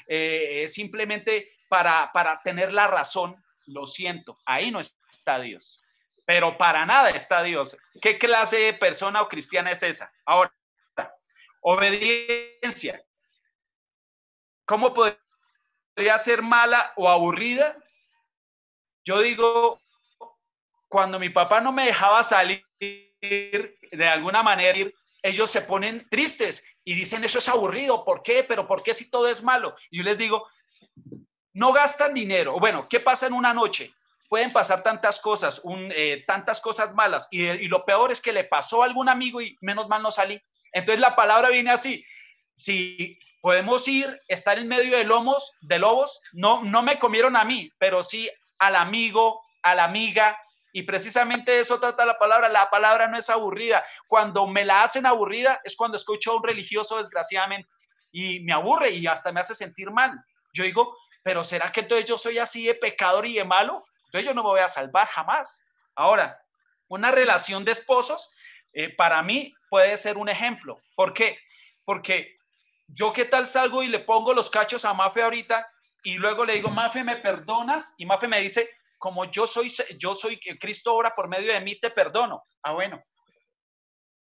simplemente para tener la razón, lo siento, ahí no está Dios. Pero para nada está Dios. ¿Qué clase de persona o cristiana es esa? Ahora, obediencia. ¿Cómo podría ser mala o aburrida? Yo digo, cuando mi papá no me dejaba salir de alguna manera, ellos se ponen tristes y dicen, eso es aburrido, ¿por qué? ¿Pero por qué si todo es malo? Y yo les digo, no gastan dinero. Bueno, ¿qué pasa en una noche? Pueden pasar tantas cosas malas y lo peor es que le pasó a algún amigo y menos mal no salí. Entonces la palabra viene así, si podemos estar en medio de lobos, no me comieron a mí, pero sí al amigo, a la amiga, y precisamente eso trata la palabra no es aburrida. Cuando me la hacen aburrida es cuando escucho a un religioso, desgraciadamente, y me aburre y hasta me hace sentir mal. Yo digo, pero ¿será que entonces yo soy así de pecador y de malo? Entonces yo no me voy a salvar jamás. Ahora, una relación de esposos, para mí puede ser un ejemplo. ¿Por qué? Porque yo qué tal salgo y le pongo los cachos a Mafe ahorita y luego le digo, Mafe, ¿me perdonas? Y Mafe me dice, como yo soy Cristo obra por medio de mí, te perdono. Ah, bueno,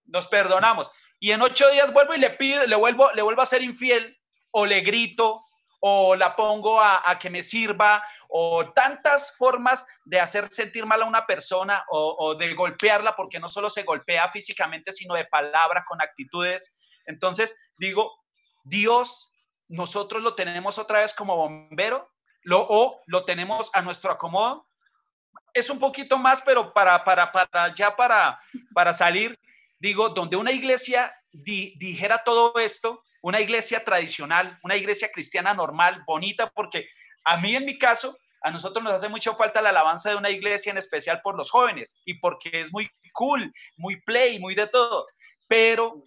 nos perdonamos. Y en 8 días vuelvo y le vuelvo a ser infiel o le grito o la pongo a que me sirva, o tantas formas de hacer sentir mal a una persona o de golpearla, porque no solo se golpea físicamente, sino de palabra, con actitudes. Entonces digo, Dios nosotros lo tenemos otra vez como bombero, o lo tenemos a nuestro acomodo. Es un poquito más, pero para salir, digo, donde una iglesia dijera todo esto, una iglesia tradicional, una iglesia cristiana normal, bonita, porque a mí en mi caso, a nosotros nos hace mucho falta la alabanza de una iglesia en especial por los jóvenes y porque es muy cool, muy play, muy de todo, pero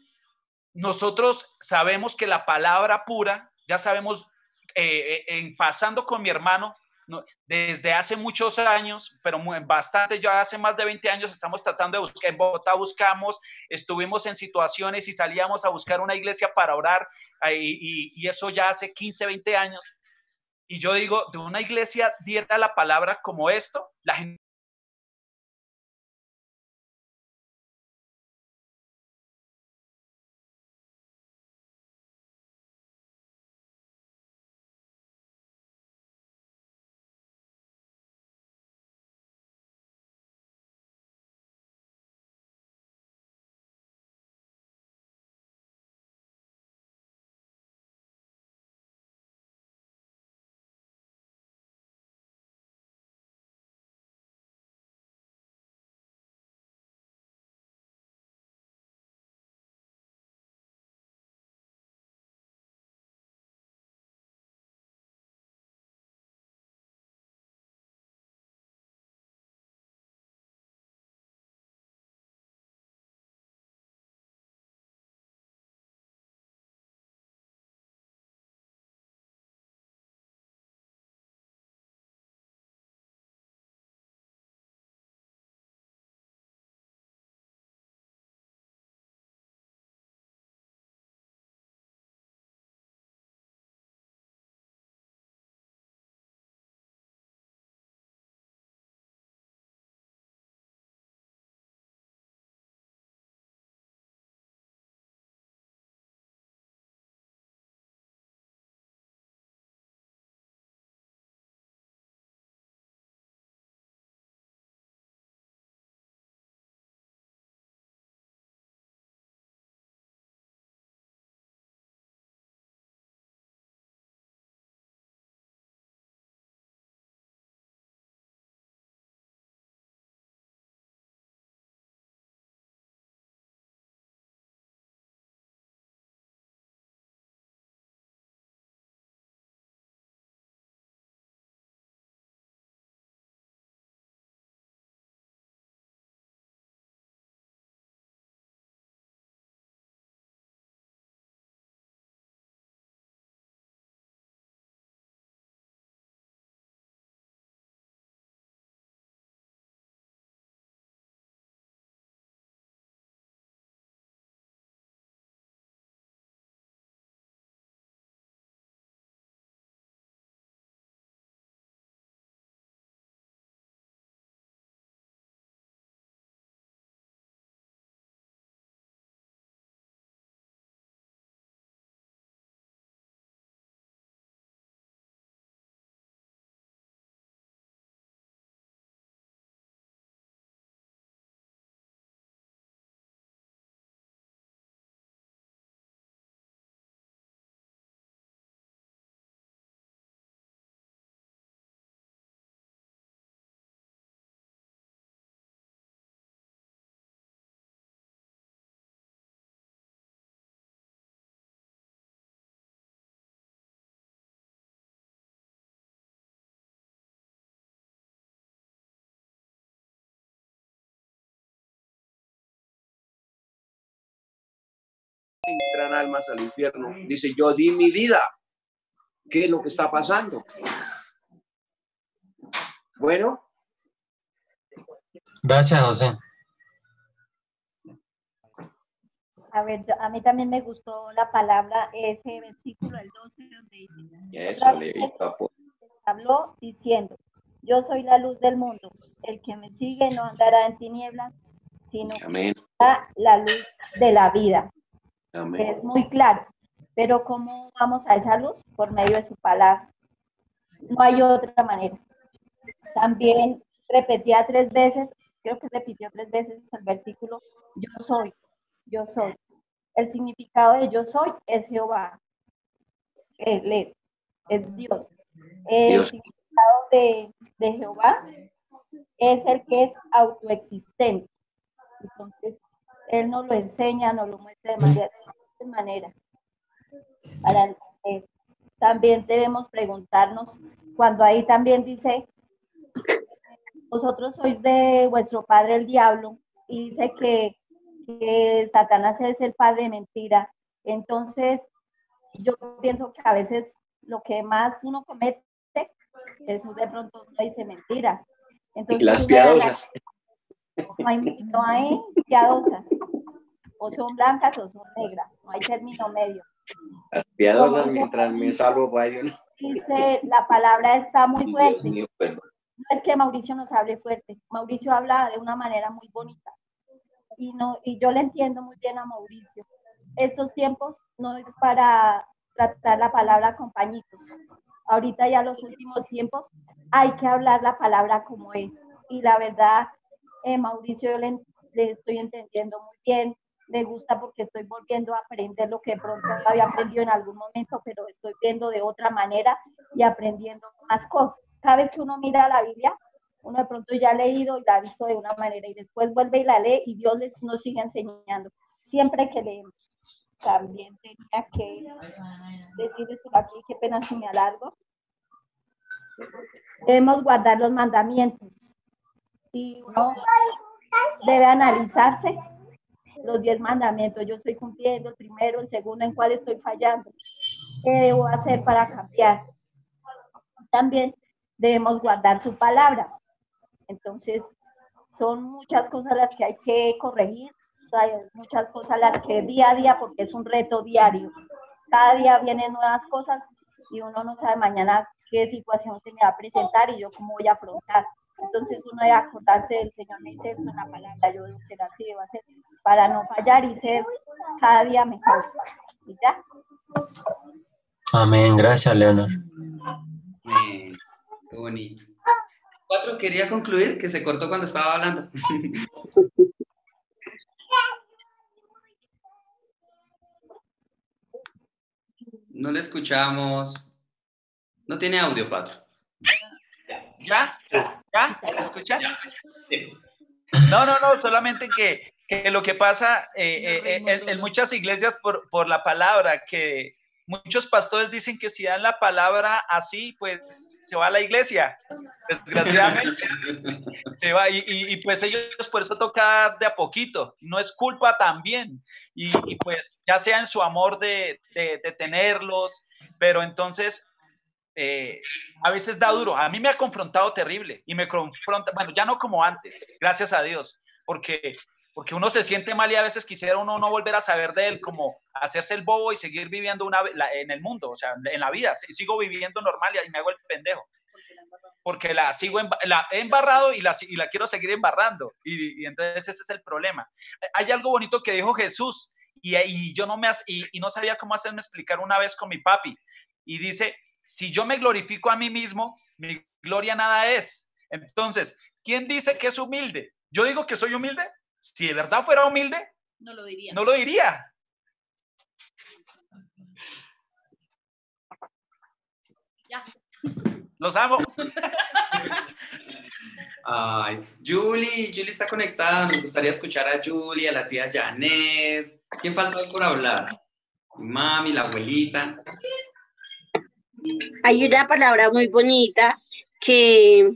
nosotros sabemos que la palabra pura, ya sabemos, pasando con mi hermano, desde hace muchos años, pero bastante, ya hace más de 20 años estamos tratando de buscar, en Bogotá buscamos, estuvimos en situaciones y salíamos a buscar una iglesia para orar, y eso ya hace 15, 20 años. Y yo digo, de una iglesia diera la palabra como esto, la gente... Entran almas al infierno. Dice, yo di mi vida. ¿Qué es lo que está pasando? Bueno. Gracias, José. A ver, a mí también me gustó la palabra, ese versículo, el 12, donde dice, Eso, le habló diciendo, yo soy la luz del mundo, el que me sigue no andará en tinieblas, sino Amén. que tendrá la luz de la vida. Amén. Es muy claro, pero ¿cómo vamos a esa luz? Por medio de su palabra. No hay otra manera. También repetía 3 veces, creo que repitió 3 veces el versículo, yo soy, yo soy. El significado de yo soy es Jehová. Él es Dios. El Dios. significado de Jehová es el que es autoexistente. Entonces, Él nos lo enseña, nos lo muestra de diferentes maneras. Para entender. También debemos preguntarnos, cuando ahí también dice, vosotros sois de vuestro padre el diablo, y dice que Satanás es el padre de mentira. Entonces, yo pienso que a veces lo que más uno comete es de pronto uno dice mentiras. Entonces, Las piadosas. No hay piadosas. O son blancas o son negras. No hay término medio. Las piadosas mientras me salvo para ello. Dice, la palabra está muy fuerte. Dios mío, perdón. No es que Mauricio nos hable fuerte. Mauricio habla de una manera muy bonita. Y yo le entiendo muy bien a Mauricio. Estos tiempos no es para tratar la palabra con pañitos. Ahorita ya los últimos tiempos hay que hablar la palabra como es. Y la verdad, Mauricio, yo le estoy entendiendo muy bien. Me gusta porque estoy volviendo a aprender lo que de pronto había aprendido en algún momento, pero estoy viendo de otra manera y aprendiendo más cosas. Cada vez que uno mira la Biblia, uno de pronto ya ha leído y la ha visto de una manera y después vuelve y la lee y Dios nos sigue enseñando. Siempre que leemos. También tenía que decirles por aquí, qué pena si me alargo. Debemos guardar los mandamientos. Y uno debe analizarse los 10 mandamientos. Yo estoy cumpliendo el primero, el segundo, ¿en cuál estoy fallando? ¿Qué debo hacer para cambiar? También debemos guardar su palabra. Entonces, son muchas cosas las que hay que corregir. O sea, hay muchas cosas las que día a día, porque es un reto diario. Cada día vienen nuevas cosas y uno no sabe mañana qué situación se me va a presentar y yo cómo voy a afrontar. Entonces uno debe acordarse del Señor, me dice esto en la palabra, yo debo ser así, debo hacer, para no fallar y ser cada día mejor. ¿Y ya? Amén, gracias, Leonor. Qué bonito. 4 quería concluir, que se cortó cuando estaba hablando. No le escuchamos. No tiene audio, Patro. ¿Ya? ¿Ya? ¿Me escuchan? No, solamente que lo que pasa en muchas iglesias por la palabra, que muchos pastores dicen que si dan la palabra así, pues se va a la iglesia. Desgraciadamente se va y pues ellos por eso toca de a poquito. No es culpa también. Y pues ya sea en su amor de tenerlos, pero entonces a veces da duro. A mí me ha confrontado terrible y me confronta, bueno, ya no como antes, gracias a Dios, porque uno se siente mal y a veces quisiera uno no volver a saber de él, como hacerse el bobo y seguir viviendo en el mundo, o sea, en la vida. Sigo viviendo normal y me hago el pendejo. Porque la he embarrado y la quiero seguir embarrando. Y entonces ese es el problema. Hay algo bonito que dijo Jesús y yo no sabía cómo hacerme explicar una vez con mi papi. Y dice, si yo me glorifico a mí mismo, mi gloria nada es. Entonces, ¿quién dice que es humilde? ¿Yo digo que soy humilde? Si de verdad fuera humilde, no lo diría. No lo diría. Ya. Los amo. Ay, Julie está conectada. Nos gustaría escuchar a Julie, a la tía Janet. ¿Quién faltó por hablar? Mi mami, la abuelita. Hay una palabra muy bonita que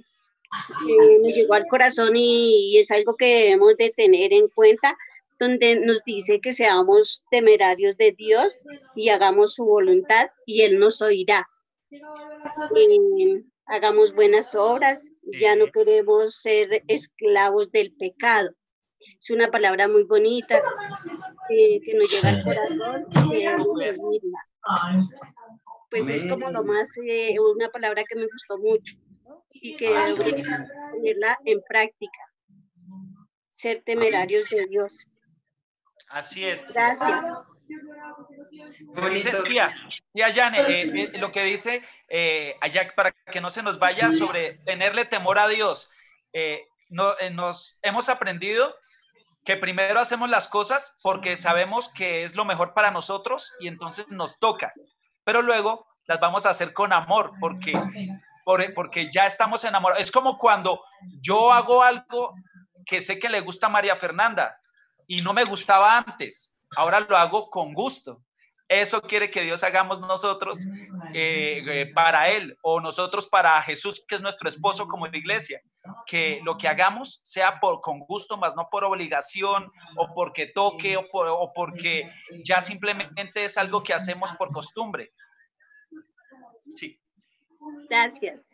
me llegó al corazón y es algo que debemos de tener en cuenta, donde nos dice que seamos temerarios de Dios y hagamos su voluntad y Él nos oirá. Hagamos buenas obras, ya no queremos ser esclavos del pecado. Es una palabra muy bonita que nos llega al corazón y debemos vivirla. Pues es como lo más, una palabra que me gustó mucho y que debemos ponerla en práctica. Ser temerarios de Dios. Así es. Gracias. Dice, tía Yane, lo que dice allá para que no se nos vaya sobre tenerle temor a Dios. Nos hemos aprendido que primero hacemos las cosas porque sabemos que es lo mejor para nosotros y entonces nos toca. Pero luego las vamos a hacer con amor, porque ya estamos enamorados. Es como cuando yo hago algo que sé que le gusta a María Fernanda y no me gustaba antes, ahora lo hago con gusto. Eso quiere que Dios hagamos nosotros para Él, o nosotros para Jesús, que es nuestro esposo, como iglesia, que lo que hagamos sea con gusto, más no por obligación, o porque toque, o porque ya simplemente es algo que hacemos por costumbre. Sí. Gracias.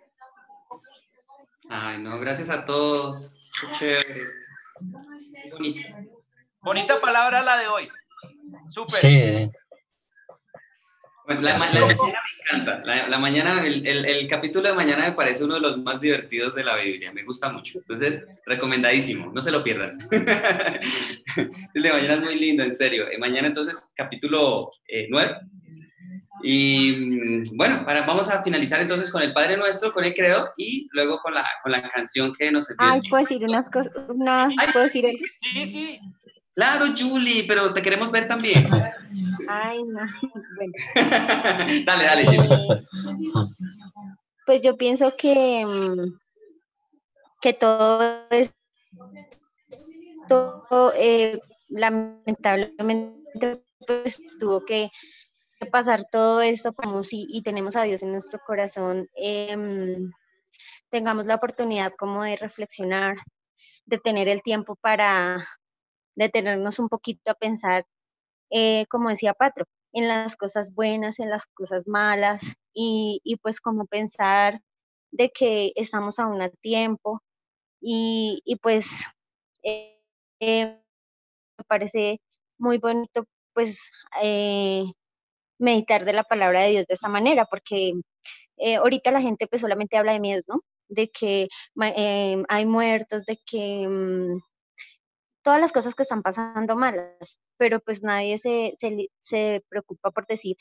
Ay, no, gracias a todos. Qué chévere. Qué bonito. Bonita palabra la de hoy. Súper. Sí. Pues la mañana me encanta. La mañana, el capítulo de mañana me parece uno de los más divertidos de la Biblia. Me gusta mucho. Entonces, recomendadísimo. No se lo pierdan. El de mañana es muy lindo, en serio. Mañana, entonces, capítulo 9. Y bueno, vamos a finalizar entonces con el Padre Nuestro, con el Credo y luego con la canción que nos envió. Ay, ¿puedo decir unas cosas? ¿Puedo decir algo? Sí, sí. Claro, Julie, pero te queremos ver también. Ay, no. Bueno. Dale, Julie. Pues yo pienso que todo esto lamentablemente pues tuvo que pasar todo esto y tenemos a Dios en nuestro corazón, tengamos la oportunidad como de reflexionar, de tener el tiempo para detenernos un poquito a pensar, como decía Patro, en las cosas buenas, en las cosas malas, y pues como pensar de que estamos aún a tiempo, y pues me parece muy bonito pues meditar de la palabra de Dios de esa manera, porque ahorita la gente pues solamente habla de miedos, ¿no? De que hay muertos, de que todas las cosas que están pasando malas, pero pues nadie se preocupa por decir,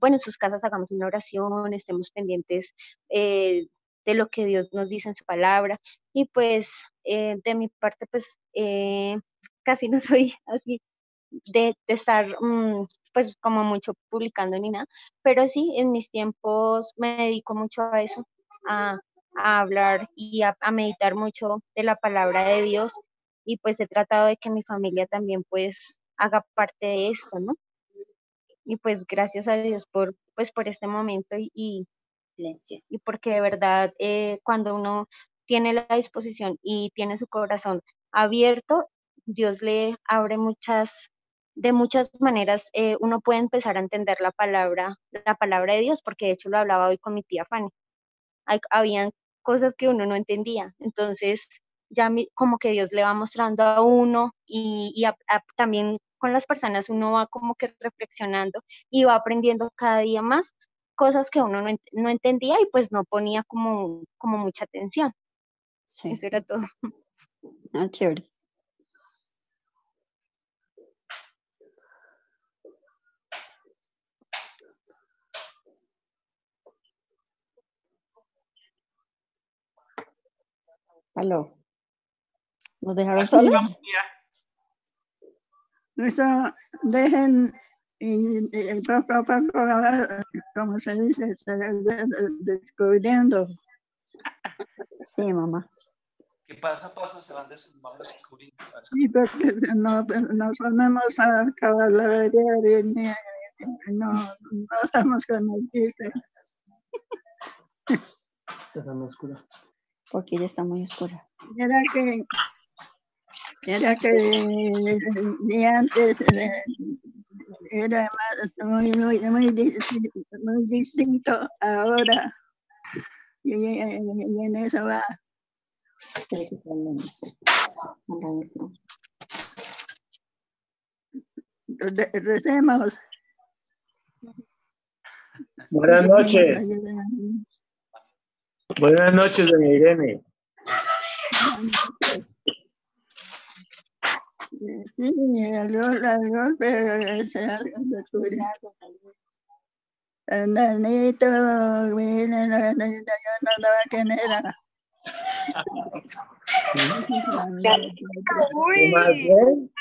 bueno, en sus casas hagamos una oración, estemos pendientes de lo que Dios nos dice en su palabra, y pues de mi parte pues casi no soy así de estar pues como mucho publicando ni nada, pero sí en mis tiempos me dedico mucho a eso, a hablar y a meditar mucho de la palabra de Dios, y pues he tratado de que mi familia también pues haga parte de esto, ¿no? Y pues gracias a Dios por este momento y porque de verdad cuando uno tiene la disposición y tiene su corazón abierto, Dios le abre de muchas maneras, uno puede empezar a entender la palabra de Dios, porque de hecho lo hablaba hoy con mi tía Fanny. Habían cosas que uno no entendía, entonces ya como que Dios le va mostrando a uno y también con las personas uno va como que reflexionando y va aprendiendo cada día más cosas que uno no entendía y pues no ponía como mucha atención. Sí. Eso era todo. Ah, chévere. Aló. ¿Nos dejaron solos? Eso dejen y poco a poco, como se dice, descubriendo. Sí, mamá. ¿Qué pasa? Se van descubriendo. Sí, porque nos ponemos a caballería y no sabemos qué nos dice. Está muy oscura. Porque ella está muy oscura. Era que de antes era muy distinto ahora. Y en eso va. Recemos. Buenas noches. Buenas noches, doña Irene. Sí, al golpe se descubrió. El nanito, yo no sabía quién era. ¿Qué más bien?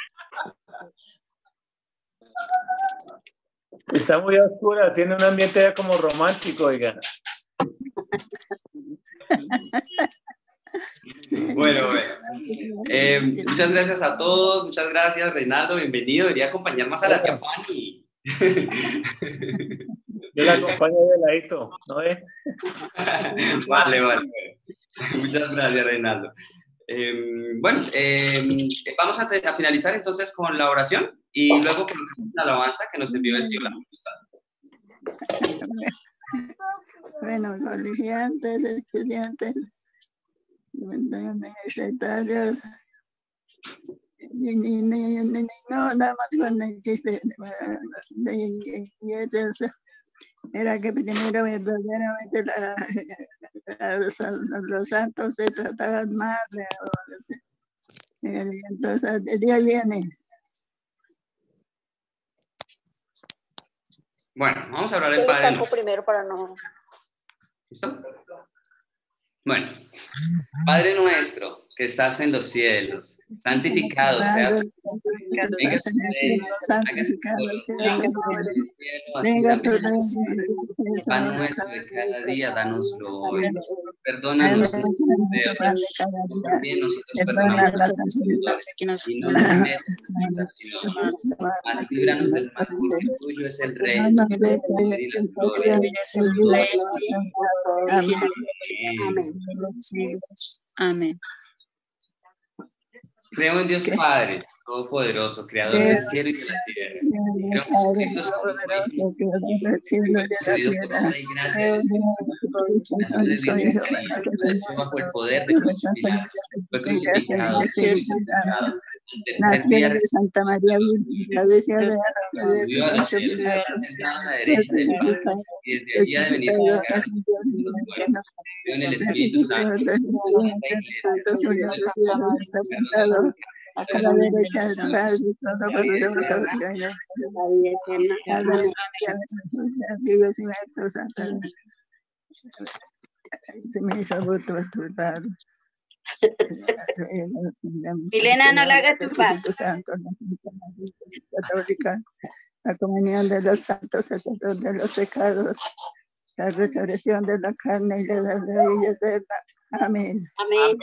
Está muy oscura, tiene un ambiente ya como romántico, oiga. Bueno. Muchas gracias a todos, muchas gracias, Reinaldo, bienvenido. Debería acompañar más a la tía Fanny. Yo la acompaño de ladito, ¿no es? Vale. Muchas gracias, Reinaldo. Vamos a finalizar entonces con la oración y luego con la alabanza que nos envió el tío. Bueno, colegiantes, estudiantes, universitarios, no, nada más cuando existe de iglesias, era que primero verdaderamente los santos se trataban más, entonces de día viene. Bueno, vamos a hablar el Padre Nuestro. Primero para no... ¿Listo? Bueno, Padre nuestro que estás en los cielos, santificado sea tu nombre. Venga tu reino, hágase tu voluntad en el cielo, así también. El pan nuestro de cada día, dánoslo hoy. Perdónanos nuestros deudas, también nosotros perdonamos a nuestros deudores. Y no nos metas en tentación, mas líbranos del mal, porque tuyo es el reino, el poder y la gloria. Amén. Amén. Creo en Dios Padre, Todopoderoso, Creador del cielo y de la tierra. Creo en Jesucristo, su Hijo, concebido por obra y gracia del Espíritu. Nació de Virgen María, padeció bajo el poder de Poncio Pilato, fue crucificado, crucificado. Al tercer día Santa María subió a los cielos, sentado a la derecha del Padre, y desde allí ha de venir a juzgar a los muertos. Creo en el Espíritu Santo, en la Santa Iglesia, a la derecha del Padre, se me hizo voto turbar. Milena, no la hagas turbar. Santo, católica, la comunión de los santos, el perdón de los pecados, la resurrección de la carne y la vida eterna. Amén. Amén.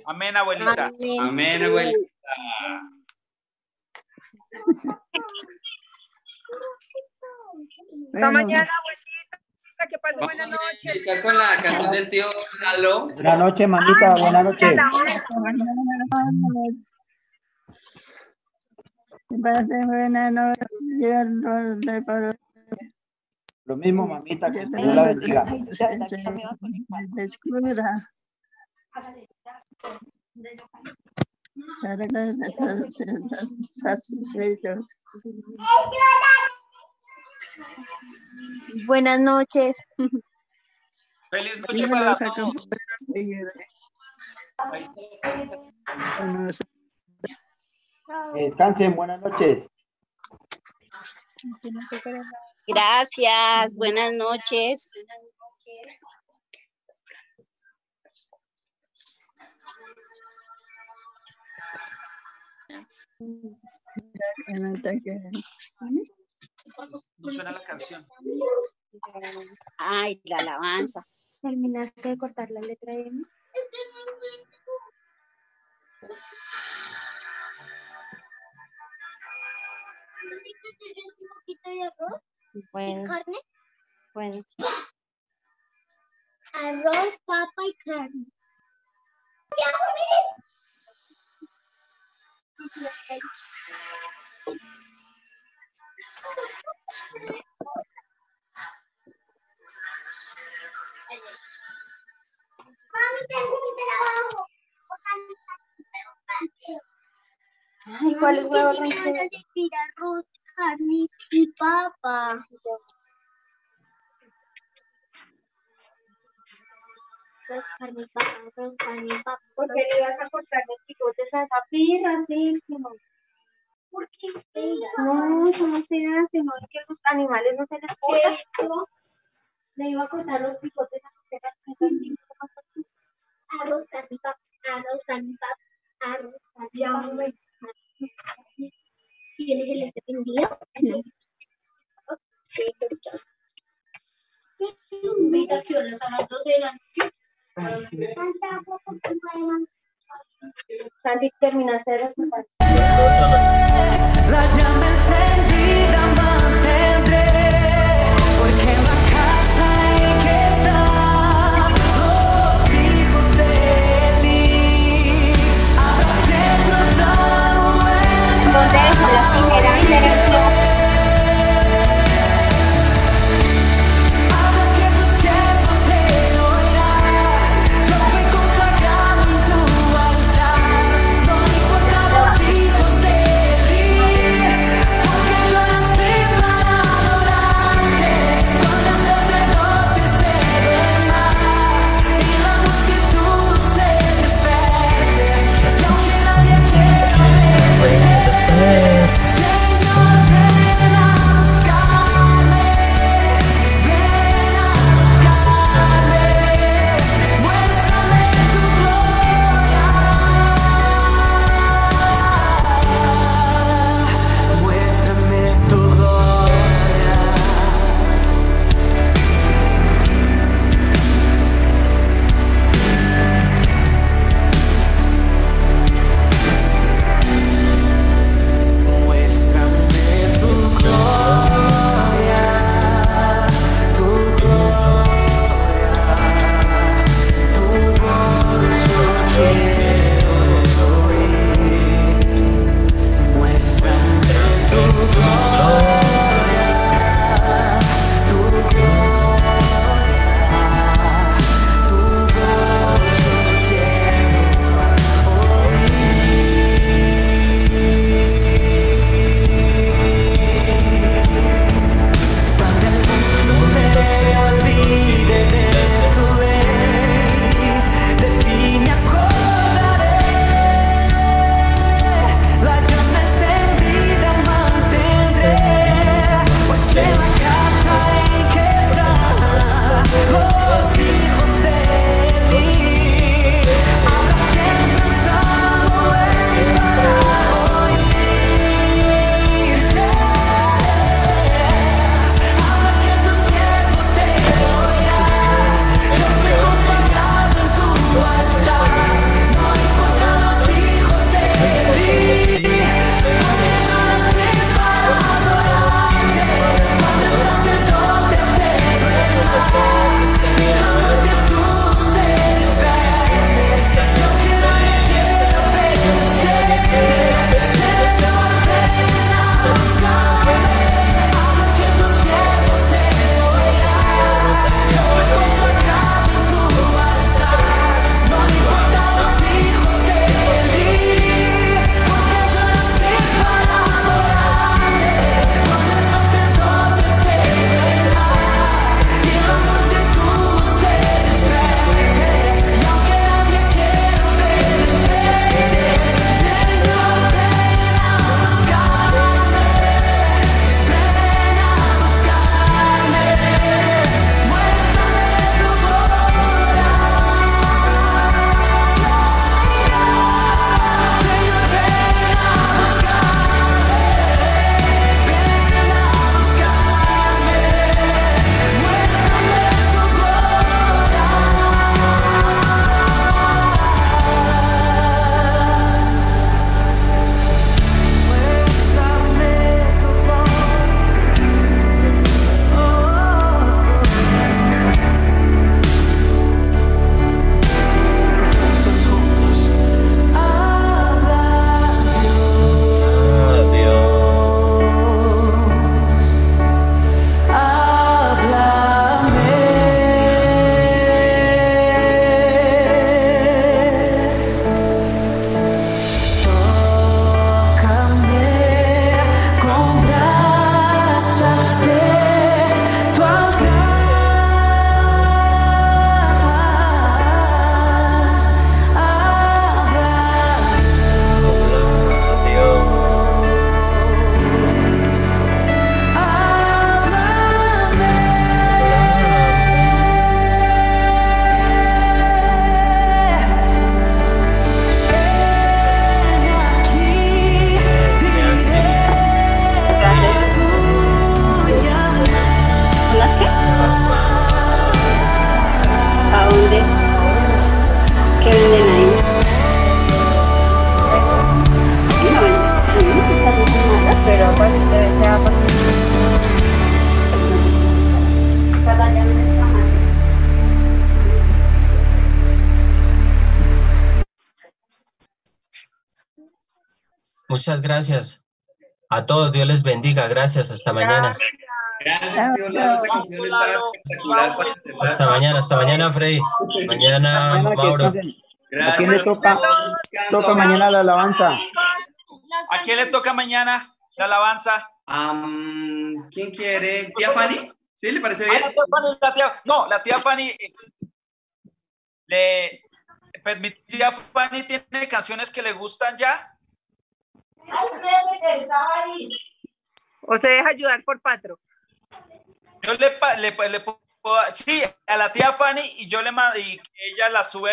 Amén, abuelita. Amén, abuelita. Hasta mañana, abuelita. Que pase buenas noches. Iniciar con la canción del tío Lalo. Buenas noches, mamita. Buenas noches. Pase buenas noches. Lo mismo, mamita, que Dios la bendiga. Descubra. Buenas noches. Feliz noche para todos. Descansen, buenas noches. Gracias, buenas noches. No suena la canción. Ay, la alabanza. ¿Terminaste de cortar la letra de M? Un poquito de arroz Bueno. y carne. Bueno. Arroz, papa y carne. Mami, tengo un trabajo. Ay, ¿cuál es huevo ranchero? Decir arroz, carne y papa. Arroz, carne y papa, arroz, carne y papa. ¿Por qué le ibas a cortar los picotes a esa pirra, sí? ¿Por qué? No, eso no se hace, no es que a los animales no se les corta. Le iba a cortar los picotes a la pirra. Arroz, carne y papa, arroz, carne y papa, arroz, carne y papa. ¿Tienes el este prendido? Santi, terminaste de responder. La llama encendida mantendré, porque en la casa hay que estar los hijos de Eli. Habrá siempre Samuel. ¿Dónde dejó la primera lección? Muchas gracias. A todos, Dios les bendiga. Gracias, hasta mañana. Gracias, tío Lalo. Esa canción estaba espectacular para cerrar. Hasta mañana, Freddy. Mañana, Mañana que Mauro. descansen. ¿A quién le toca mañana la alabanza? ¿A quién le toca mañana la alabanza? ¿Quién quiere? ¿Tía Fanny? ¿Sí? ¿Le parece bien? La tía Fanny. Pues mi tía Fanny tiene canciones que le gustan ya. ¿O se deja ayudar por Patro? Yo le puedo, sí, a la tía Fanny y yo le mando y ella la sube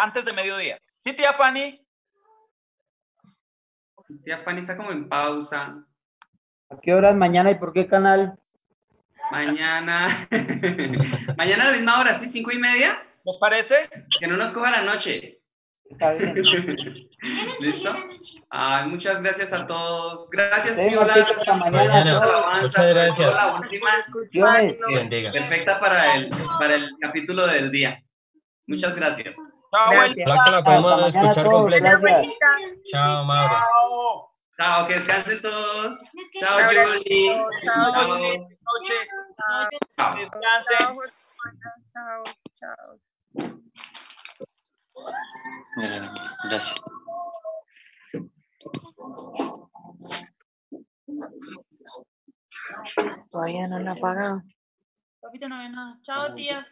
antes de mediodía. Sí, tía Fanny. Tía Fanny está como en pausa. ¿A qué horas mañana y por qué canal? Mañana. Mañana a la misma hora, ¿sí? 5:30. ¿Les parece? Que no nos coja la noche. Está bien. ¿Listo? Ay, muchas gracias a todos. Gracias, Sí, tío Lalo. Mañana. Muchas gracias. La última, perfecta para el capítulo del día. Muchas gracias. Ojalá que la podemos escuchar completa. Chao, Mauro. Chao, que descansen todos. Chao, Un abrazo. Julie. Chao. Chao. Descansen. Chao. Gracias. Todavía no lo ha apagado. Papito, no ve nada. Chao, tía.